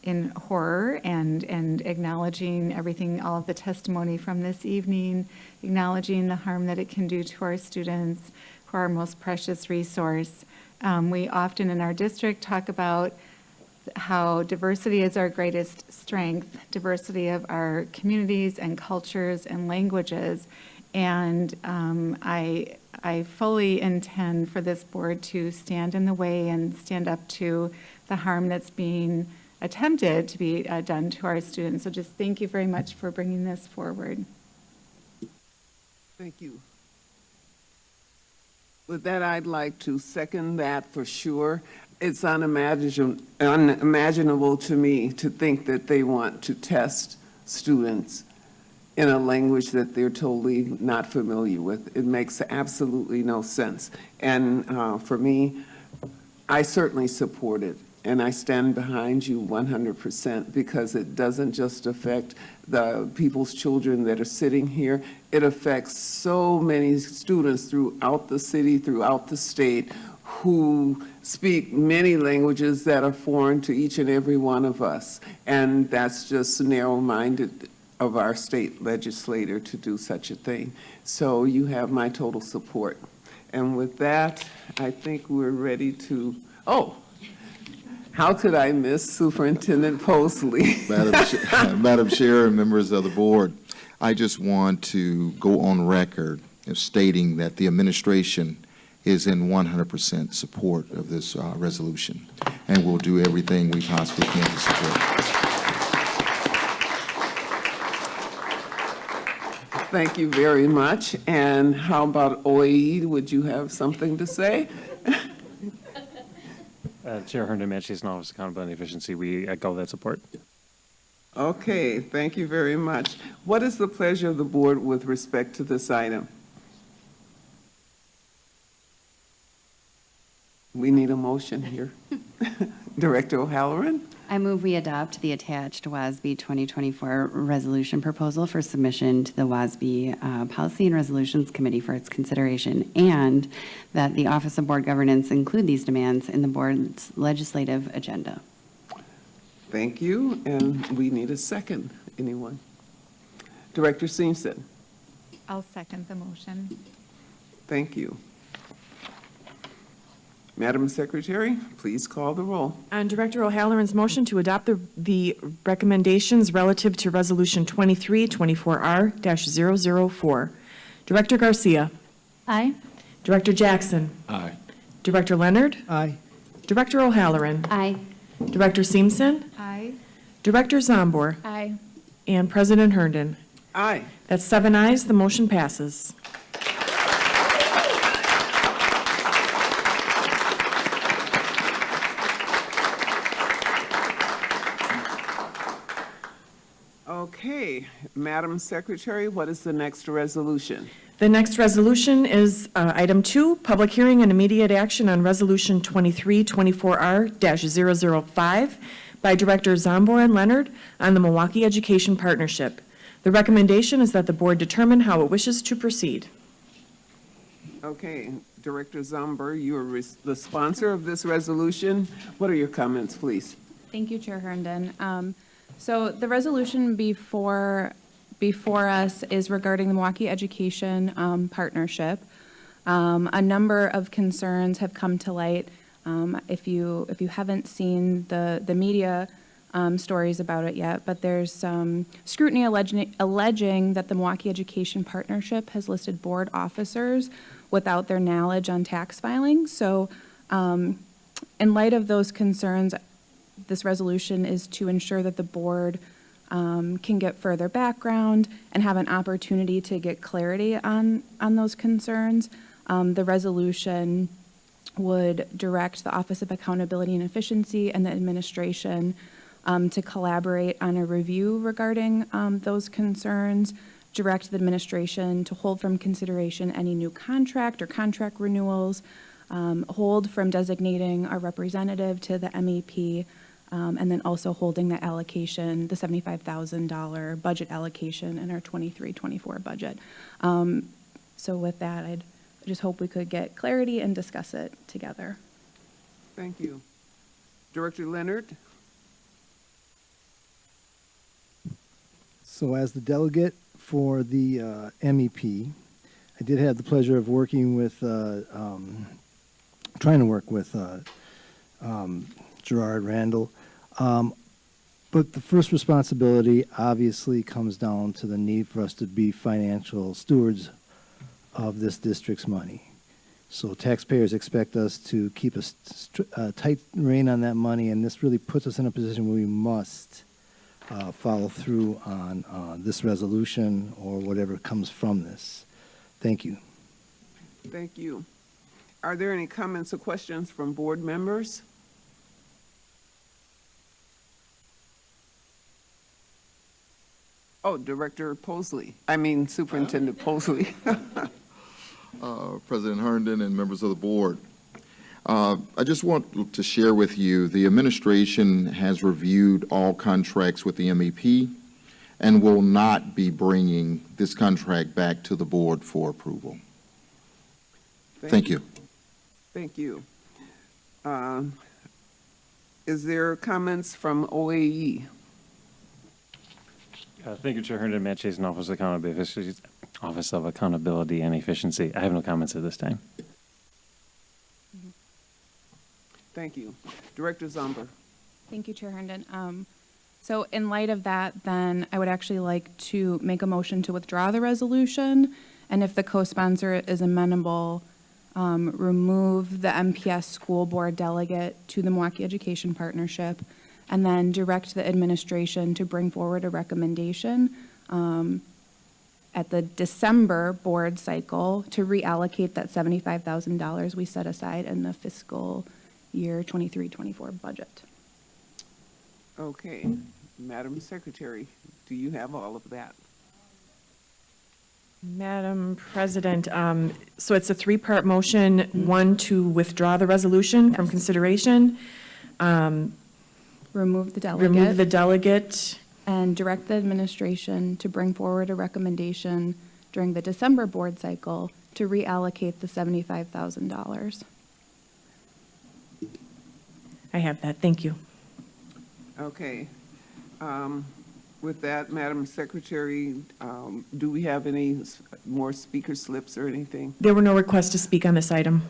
in horror and acknowledging everything, all of the testimony from this evening, acknowledging the harm that it can do to our students, who are our most precious resource. We often in our district talk about how diversity is our greatest strength, diversity of our communities and cultures and languages. And I fully intend for this board to stand in the way and stand up to the harm that's being attempted to be done to our students. So just thank you very much for bringing this forward. Thank you. With that, I'd like to second that for sure. It's unimaginable to me to think that they want to test students in a language that they're totally not familiar with. It makes absolutely no sense. And for me, I certainly support it. And I stand behind you 100% because it doesn't just affect the people's children that are sitting here. It affects so many students throughout the city, throughout the state, who speak many languages that are foreign to each and every one of us. And that's just narrow-minded of our state legislator to do such a thing. So you have my total support. And with that, I think we're ready to, how could I miss Superintendent Posley? Madam Chair and members of the board, I just want to go on record as stating that the administration is in 100% support of this resolution, and we'll do everything we possibly can to support it. Thank you very much. And how about Oid? Would you have something to say? Chair Herndon, Manchester Office of Accountability and Efficiency, we echo that support. Okay, thank you very much. What is the pleasure of the board with respect to this item? We need a motion here. Director O'Halloran? I move we adopt the attached WASB 2024 resolution proposal for submission to the WASB Policy and Resolutions Committee for its consideration, and that the Office of Board Governance include these demands in the board's legislative agenda. Thank you, and we need a second. Anyone? Director Simpson? I'll second the motion. Thank you. Madam Secretary, please call the roll. On Director O'Halloran's motion to adopt the recommendations relative to Resolution 2324R-004, Director Garcia. Aye. Director Jackson. Aye. Director Leonard. Aye. Director O'Halloran. Aye. Director Simpson. Aye. Director Zombor. Aye. And President Herndon. Aye. That's 7 ayes, the motion passes. Okay, Madam Secretary, what is the next resolution? The next resolution is item 2, public hearing and immediate action on Resolution 2324R-005 by Director Zombor and Leonard on the Milwaukee Education Partnership. The recommendation is that the board determine how it wishes to proceed. Okay, Director Zombor, you are the sponsor of this resolution. What are your comments, please? Thank you, Chair Herndon. So the resolution before us is regarding the Milwaukee Education Partnership. A number of concerns have come to light. If you haven't seen the media stories about it yet, but there's some scrutiny alleging that the Milwaukee Education Partnership has listed board officers without their knowledge on tax filings. So in light of those concerns, this resolution is to ensure that the board can get further background and have an opportunity to get clarity on those concerns. The resolution would direct the Office of Accountability and Efficiency and the administration to collaborate on a review regarding those concerns, direct the administration to hold from consideration any new contract or contract renewals, hold from designating a representative to the MEP, and then also holding the allocation, the $75,000 budget allocation in our 23-24 budget. So with that, I just hope we could get clarity and discuss it together. Thank you. Director Leonard? So as the delegate for the MEP, I did have the pleasure of working with, trying to work with Gerard Randall But the first responsibility obviously comes down to the need for us to be financial stewards of this district's money. So taxpayers expect us to keep a tight rein on that money, and this really puts us in a position where we must follow through on this resolution or whatever comes from this. Thank you. Thank you. Are there any comments or questions from board members? Oh, Director Posley. I mean Superintendent Posley. President Herndon and members of the board. I just want to share with you, the administration has reviewed all contracts with the MEP and will not be bringing this contract back to the board for approval. Thank you. Thank you. Is there comments from OAE? Thank you, Chair Herndon, Matt Chasen, Office of Accountability and Efficiency. I have no comments at this time. Thank you. Director Zomber. Thank you, Chair Herndon. So in light of that, then I would actually like to make a motion to withdraw the resolution, and if the co-sponsor is amenable, remove the MPS school board delegate to the Milwaukee Education Partnership, and then direct the administration to bring forward a recommendation at the December board cycle to reallocate that $75,000 we set aside in the fiscal year 23-24 budget. Okay. Madam Secretary, do you have all of that? Madam President, so it's a three-part motion. One, to withdraw the resolution from consideration. Remove the delegate. Remove the delegate. And direct the administration to bring forward a recommendation during the December board cycle to reallocate the $75,000. I have that. Thank you. Okay. With that, Madam Secretary, do we have any more speaker slips or anything? There were no requests to speak on this item.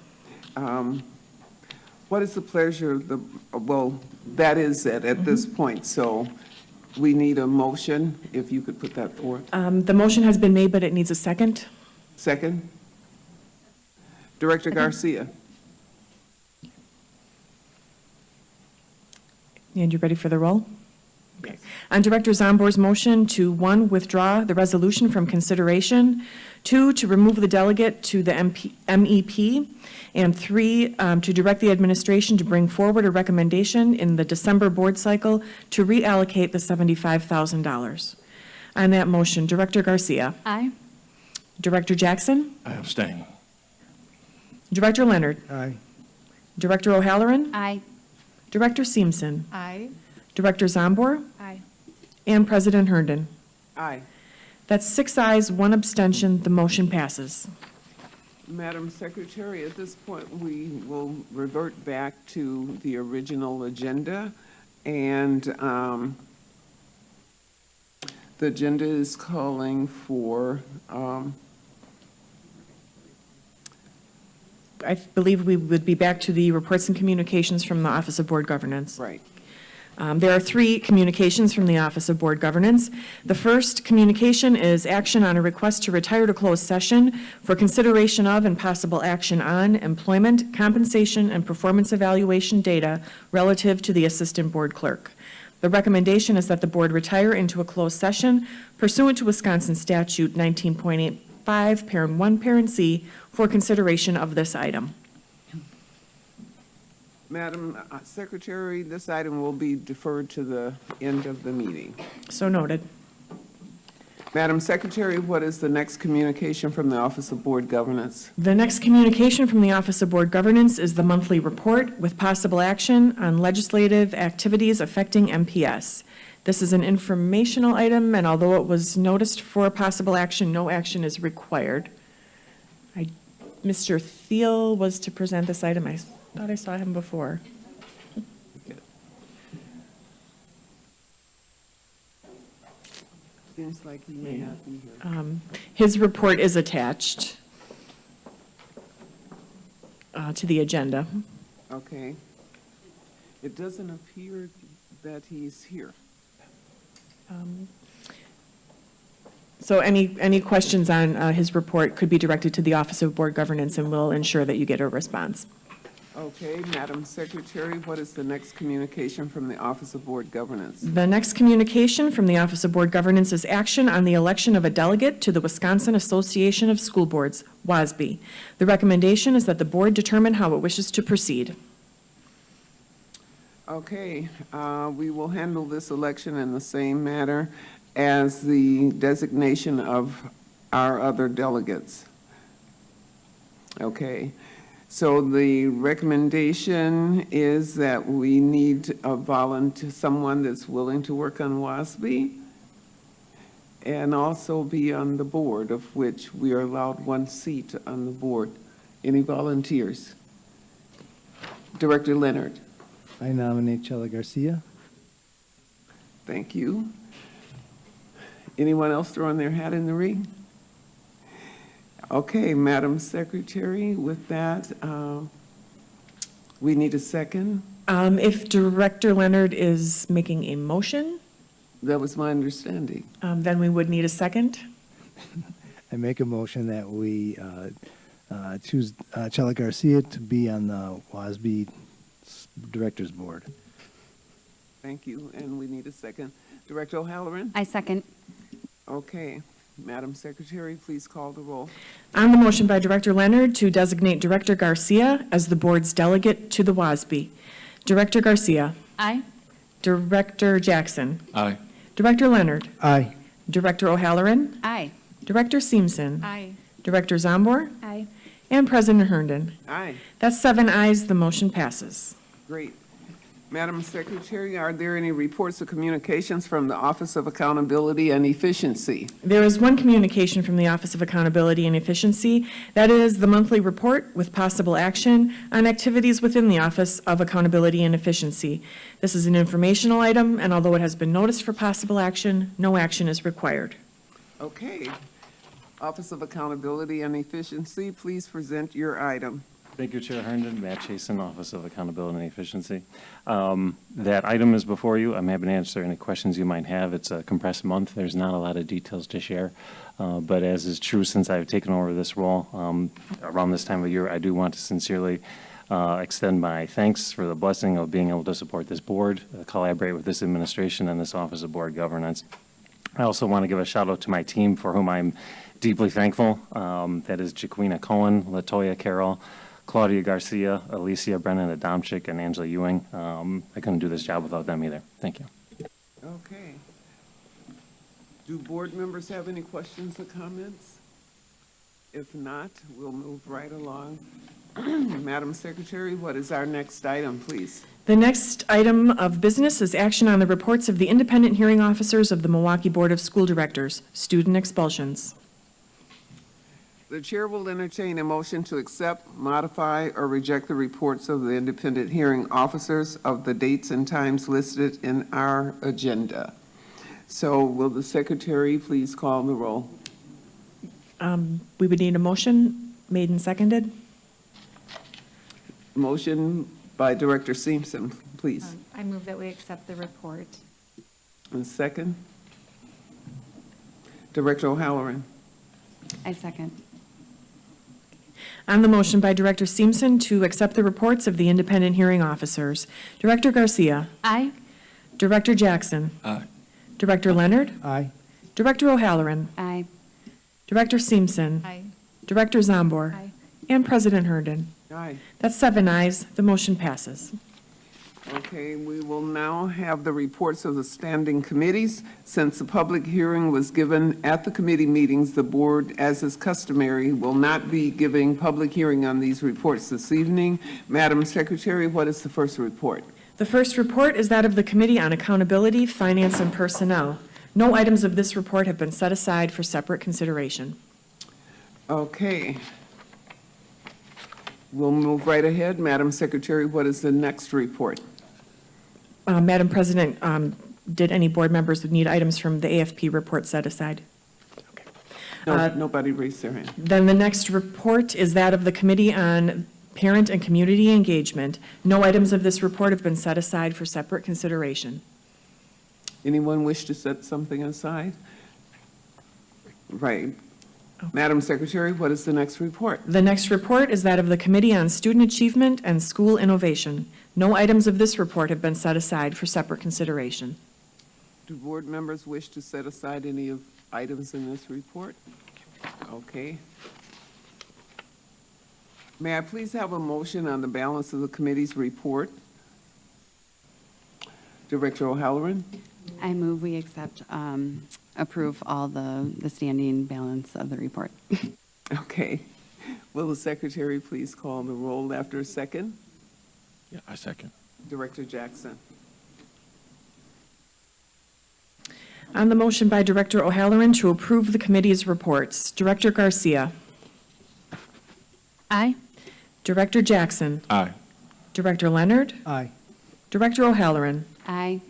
What is the pleasure of the, well, that is it at this point, so we need a motion, if you could put that forward. The motion has been made, but it needs a second. Second? Director Garcia. And you ready for the roll? Okay. On Director Zombor's motion to, 1, withdraw the resolution from consideration, 2, to remove the delegate to the MEP, and 3, to direct the administration to bring forward a recommendation in the December board cycle to reallocate the $75,000. On that motion, Director Garcia. Aye. Director Jackson. I abstain. Director Leonard. Aye. Director O'Halloran. Aye. Director Seamson. Aye. Director Zombor. Aye. And President Herndon. Aye. That's 6 ayes, 1 abstention. The motion passes. Madam Secretary, at this point, we will revert back to the original agenda, and the agenda is calling for, I believe we would be back to the reports and communications from the Office of Board Governance. right. There are 3 communications from the Office of Board Governance. The first communication is action on a request to retire to closed session for consideration of and possible action on employment, compensation, and performance evaluation data relative to the Assistant Board Clerk. The recommendation is that the board retire into a closed session pursuant to Wisconsin Statute 19.85, Parent 1, Parent C, for consideration of this item. Madam Secretary, this item will be deferred to the end of the meeting. So noted. Madam Secretary, what is the next communication from the Office of Board Governance? The next communication from the Office of Board Governance is the monthly report with possible action on legislative activities affecting MPS. This is an informational item, and although it was noticed for possible action, no action is required. Mr. Thiel was to present this item. I thought I saw him before. Seems like he may not be here. His report is attached to the agenda. Okay. It doesn't appear that he's here. So any questions on his report could be directed to the Office of Board Governance, and we'll ensure that you get a response. Okay, Madam Secretary, what is the next communication from the Office of Board Governance? The next communication from the Office of Board Governance is action on the election of a delegate to the Wisconsin Association of School Boards, WASB. The recommendation is that the board determine how it wishes to proceed. Okay, we will handle this election in the same manner as the designation of our other delegates. Okay, so the recommendation is that we need a volunteer, someone that's willing to work on WASB and also be on the board, of which we are allowed one seat on the board. Any volunteers? Director Leonard. I nominate Chela Garcia. Thank you. Anyone else throwing their hat in the ring? Okay, Madam Secretary, with that, we need a second. If Director Leonard is making a motion, That was my understanding. then we would need a second. I make a motion that we choose Chela Garcia to be on the WASB Directors Board. Thank you, and we need a second. Director O'Halloran? I second. Okay, Madam Secretary, please call the roll. On the motion by Director Leonard to designate Director Garcia as the board's delegate to the WASB. Director Garcia. Aye. Director Jackson. Aye. Director Leonard. Aye. Director O'Halloran. Aye. Director Seamson. Aye. Director Zombor. Aye. And President Herndon. Aye, That's 7 ayes, the motion passes. great. Madam Secretary, are there any reports or communications from the Office of Accountability and Efficiency? There is one communication from the Office of Accountability and Efficiency. That is the monthly report with possible action on activities within the Office of Accountability and Efficiency. This is an informational item, and although it has been noticed for possible action, no action is required. Okay. Office of Accountability and Efficiency, please present your item. Thank you, Chair Herndon. Matt Chasen, Office of Accountability and Efficiency. That item is before you. I'm happy to answer any questions you might have. It's a compressed month. There's not a lot of details to share. But as is true since I've taken over this role around this time of year, I do want to sincerely extend my thanks for the blessing of being able to support this board, collaborate with this administration and this Office of Board Governance. I also want to give a shout out to my team for whom I'm deeply thankful. That is Jaquina Cohen, Latoya Carroll, Claudia Garcia, Alicia Brennan Adamczyk, and Angela Ewing. I couldn't do this job without them either. Thank you. Okay. Do board members have any questions or comments? If not, we'll move right along. Madam Secretary, what is our next item, please? The next item of business is action on the reports of the independent hearing officers of the Milwaukee Board of School Directors, student expulsions. The chair will entertain a motion to accept, modify, or reject the reports of the independent hearing officers of the dates and times listed in our agenda. So will the secretary please call the roll? We would need a motion made and seconded. Motion by Director Simpson, please. I move that we accept the report. And second? Director O'Halloran. I second. On the motion by Director Seamson to accept the reports of the independent hearing officers, Director Garcia. Aye. Director Jackson. Aye. Director Leonard. Aye. Director O'Halloran. Aye. Director Seamson. Aye. Director Zombor. Aye. And President Herndon. Aye. That's 7 ayes. The motion passes. Okay, we will now have the reports of the standing committees. Since the public hearing was given at the committee meetings, the board, as is customary, will not be giving public hearing on these reports this evening. Madam Secretary, what is the first report? The first report is that of the Committee on Accountability, Finance, and Personnel. No items of this report have been set aside for separate consideration. Okay. We'll move right ahead. Madam Secretary, what is the next report? Madam President, did any board members need items from the AFP report set aside? No, nobody raised their hand. Then the next report is that of the Committee on Parent and Community Engagement. No items of this report have been set aside for separate consideration. Anyone wish to set something aside? Right. Madam Secretary, what is the next report? The next report is that of the Committee on Student Achievement and School Innovation. No items of this report have been set aside for separate consideration. Do board members wish to set aside any of items in this report? Okay. May I please have a motion on the balance of the committee's report? Director O'Halloran? I move we accept, approve all the standing balance of the report. Okay. Will the secretary please call the roll after a second? Yeah, I second. Director Jackson? On the motion by Director O'Halloran to approve the committee's reports, Director Garcia. Aye. Director Jackson. Aye. Director Leonard. Aye. Director O'Halloran. Aye.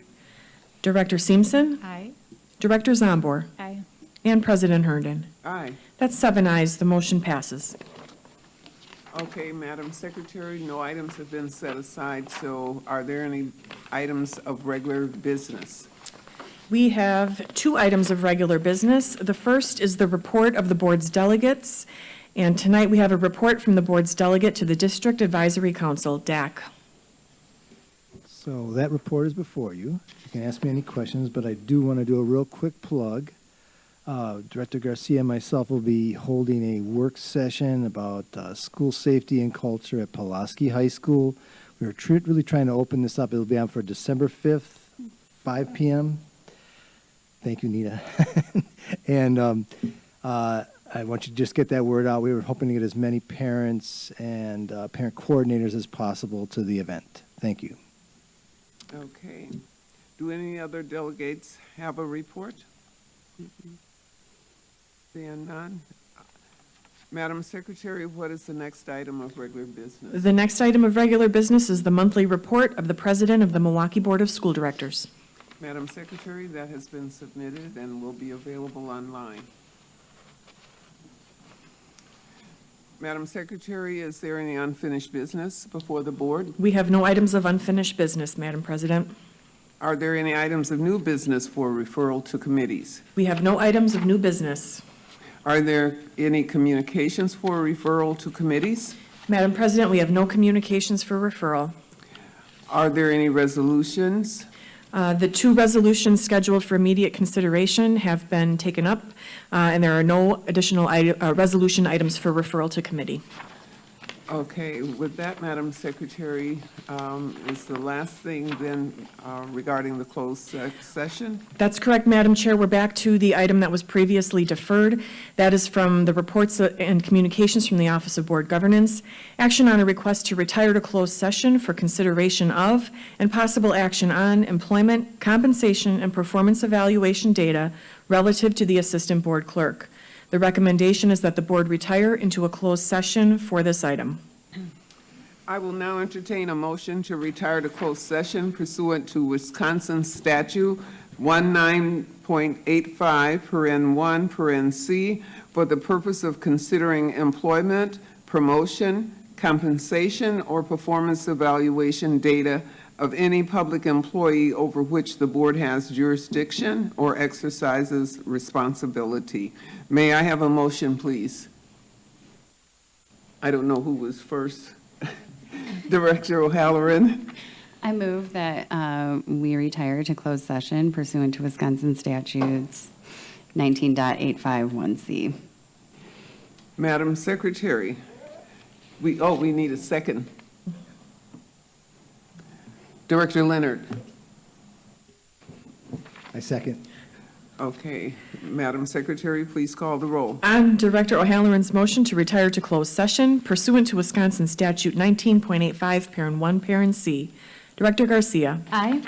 Director Seamson. Aye. Director Zombor. Aye. And President Herndon. Aye. That's 7 ayes. The motion passes. Okay, Madam Secretary, no items have been set aside, so are there any items of regular business? We have 2 items of regular business. The first is the report of the board's delegates. And tonight we have a report from the board's delegate to the District Advisory Council, DAC. So that report is before you. You can ask me any questions, but I do want to do a real quick plug. Director Garcia and myself will be holding a work session about school safety and culture at Pulaski High School. We're really trying to open this up. It'll be on for December 5th, 5 p.m. Thank you, Nita. And I want you to just get that word out. We were hoping to get as many parents and parent coordinators as possible to the event. Thank you. Okay. Do any other delegates have a report? Seeing none. Madam Secretary, what is the next item of regular business? The next item of regular business is the monthly report of the President of the Milwaukee Board of School Directors. Madam Secretary, that has been submitted and will be available online. Madam Secretary, is there any unfinished business before the board? We have no items of unfinished business, Madam President. Are there any items of new business for referral to committees? We have no items of new business. Are there any communications for referral to committees? Madam President, we have no communications for referral. Are there any resolutions? The 2 resolutions scheduled for immediate consideration have been taken up, and there are no additional resolution items for referral to committee. Okay, with that, Madam Secretary, is the last thing then regarding the closed session? That's correct, Madam Chair. We're back to the item that was previously deferred. That is from the reports and communications from the Office of Board Governance. Action on a request to retire to closed session for consideration of and possible action on employment, compensation, and performance evaluation data relative to the Assistant Board Clerk. The recommendation is that the board retire into a closed session for this item. I will now entertain a motion to retire to closed session pursuant to Wisconsin Statute 19.85(1) for the purpose of considering employment, promotion, compensation, or performance evaluation data of any public employee over which the board has jurisdiction or exercises responsibility. May I have a motion, please? I don't know who was first. Director O'Halloran. I move that we retire to closed session pursuant to Wisconsin statutes 19.851(c). Madam Secretary, we need a second. Director Leonard. I second. Okay. Madam Secretary, please call the roll. On Director O'Halloran's motion to retire to closed session pursuant to Wisconsin Statute 19.85, Parent 1, Parent C. Director Garcia. Aye.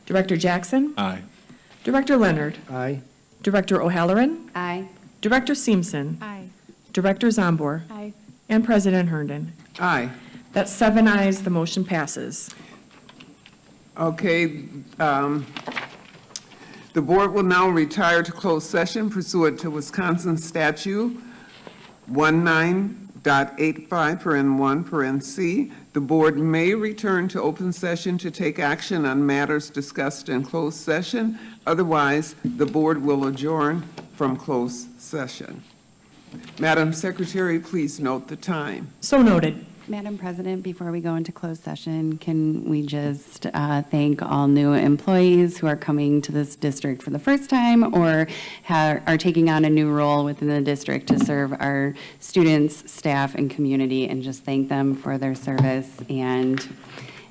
Director Jackson. Aye. Director Leonard. Aye. Director O'Halloran. Aye. Director Seamson. Aye. Director Zombor. Aye. And President Herndon. Aye. That's 7 ayes. The motion passes. Okay. The board will now retire to closed session pursuant to Wisconsin Statute 19.85(1) The board may return to open session to take action on matters discussed in closed session, Otherwise, the board will adjourn from closed session. Madam Secretary, please note the time. So noted. Madam President, before we go into closed session, can we just thank all new employees who are coming to this district for the first time or are taking on a new role within the district to serve our students, staff, and community, and just thank them for their service and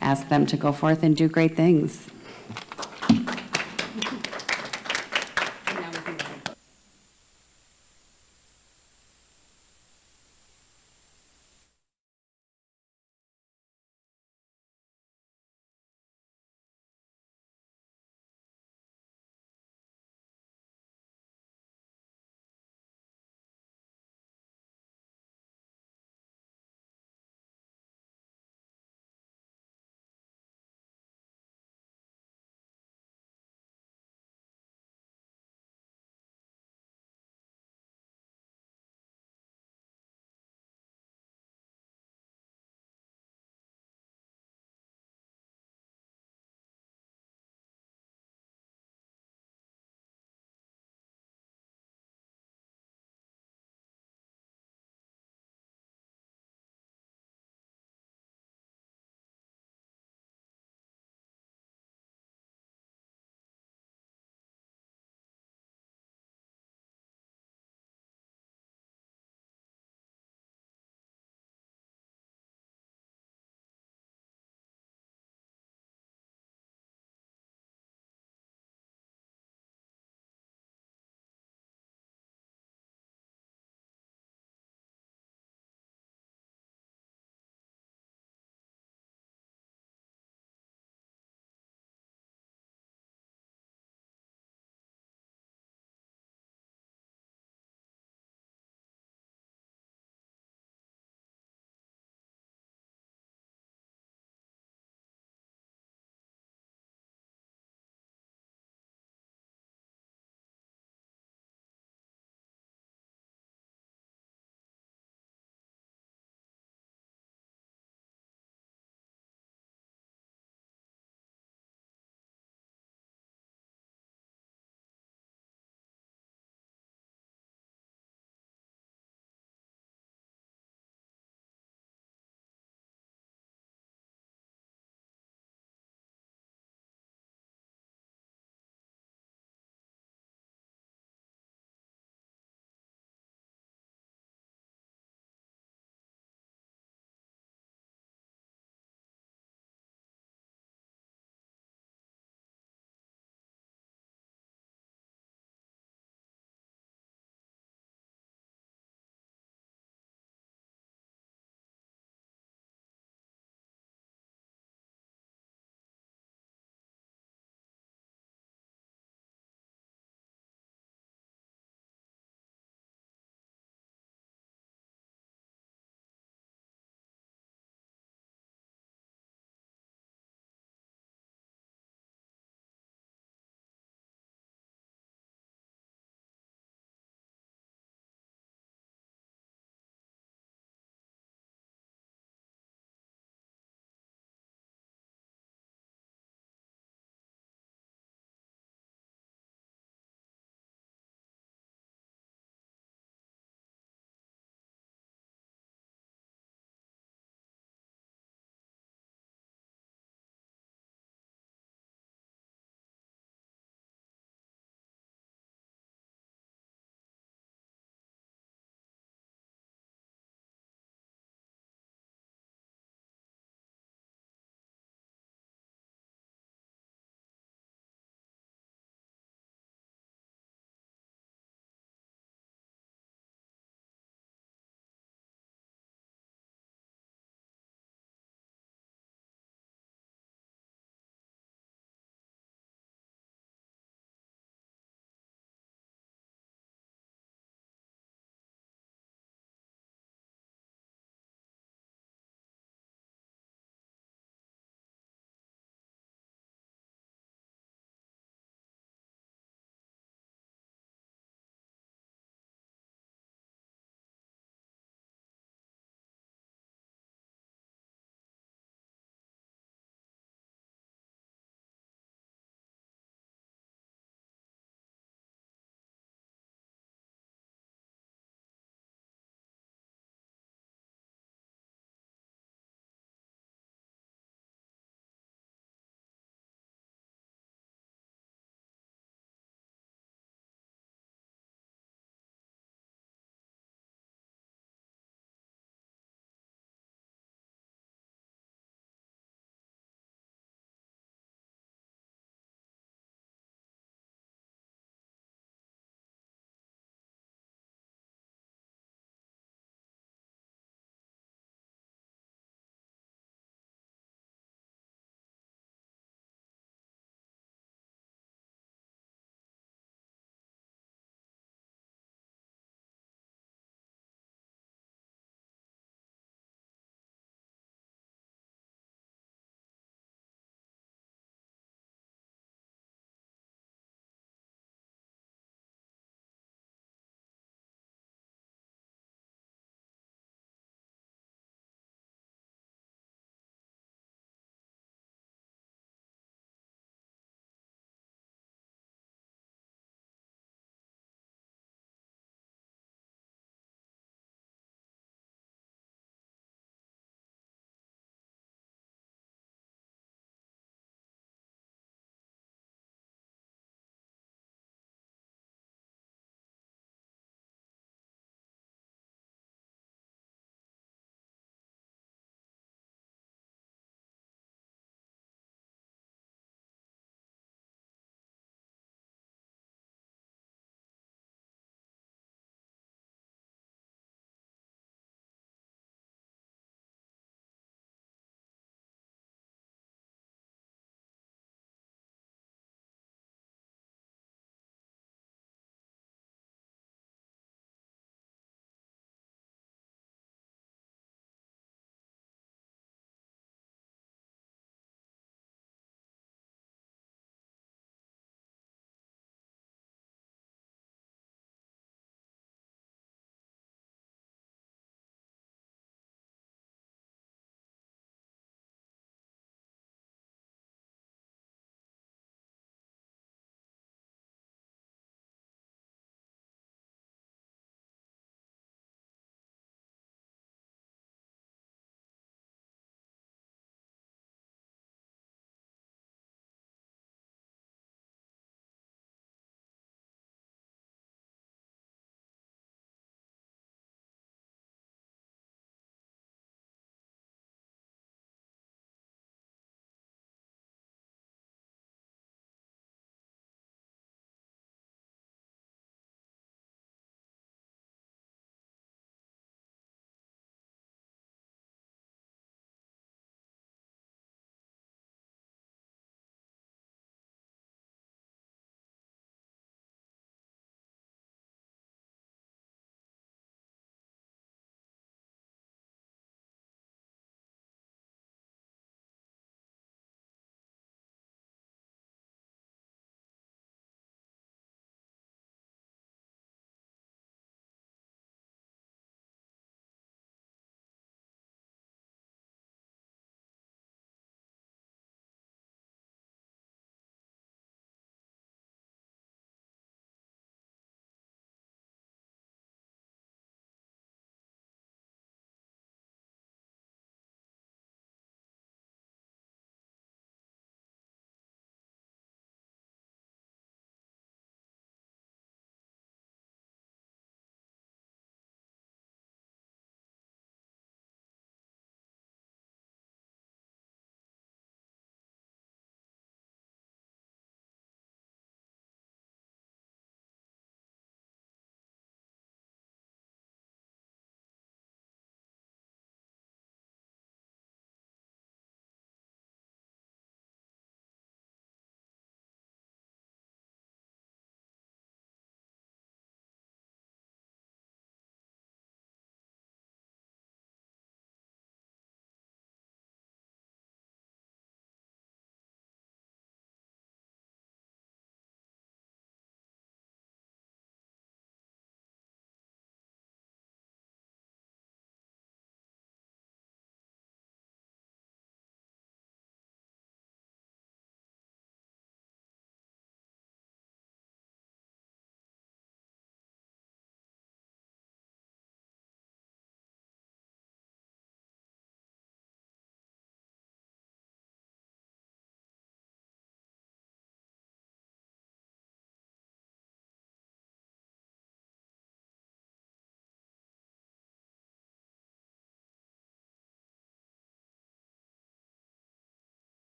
ask them to go forth and do great things.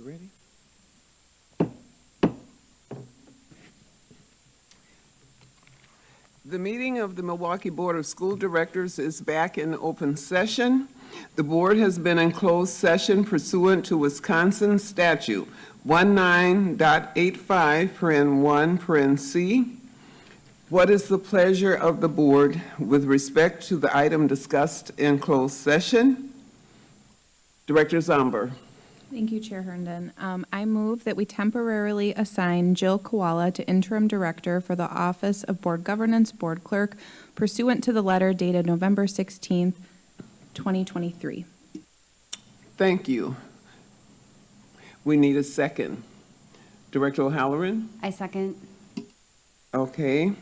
ready? The meeting of the Milwaukee Board of School Directors is back in open session. The board has been in closed session pursuant to Wisconsin Statute 19.85(1)(c). What is the pleasure of the board with respect to the item discussed in closed session? Director Zomber. Thank you, Chair Herndon. I move that we temporarily assign Jill Koala to interim director for the Office of Board Governance Board Clerk pursuant to the letter dated November 16th, 2023. Thank you. We need a second. Director O'Halloran? I second. Okay.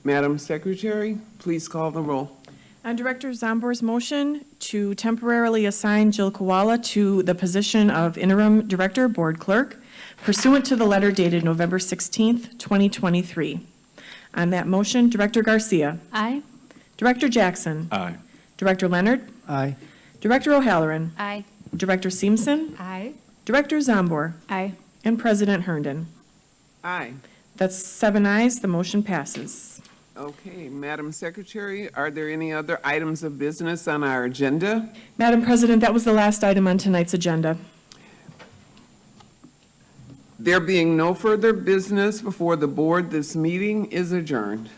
Madam Secretary, please call the roll. On Director Zombor's motion to temporarily assign Jill Koala to the position of interim director, board clerk, pursuant to the letter dated November 16th, 2023. On that motion, Director Garcia. Aye. Director Jackson. Aye. Director Leonard. Aye. Director O'Halloran. Aye. Director Seamson. Aye. Director Zombor. Aye. And President Herndon. Aye. That's 7 ayes, the motion passes. Okay, Madam Secretary, are there any other items of business on our agenda? Madam President, that was the last item on tonight's agenda. There being no further business before the board, this meeting is adjourned.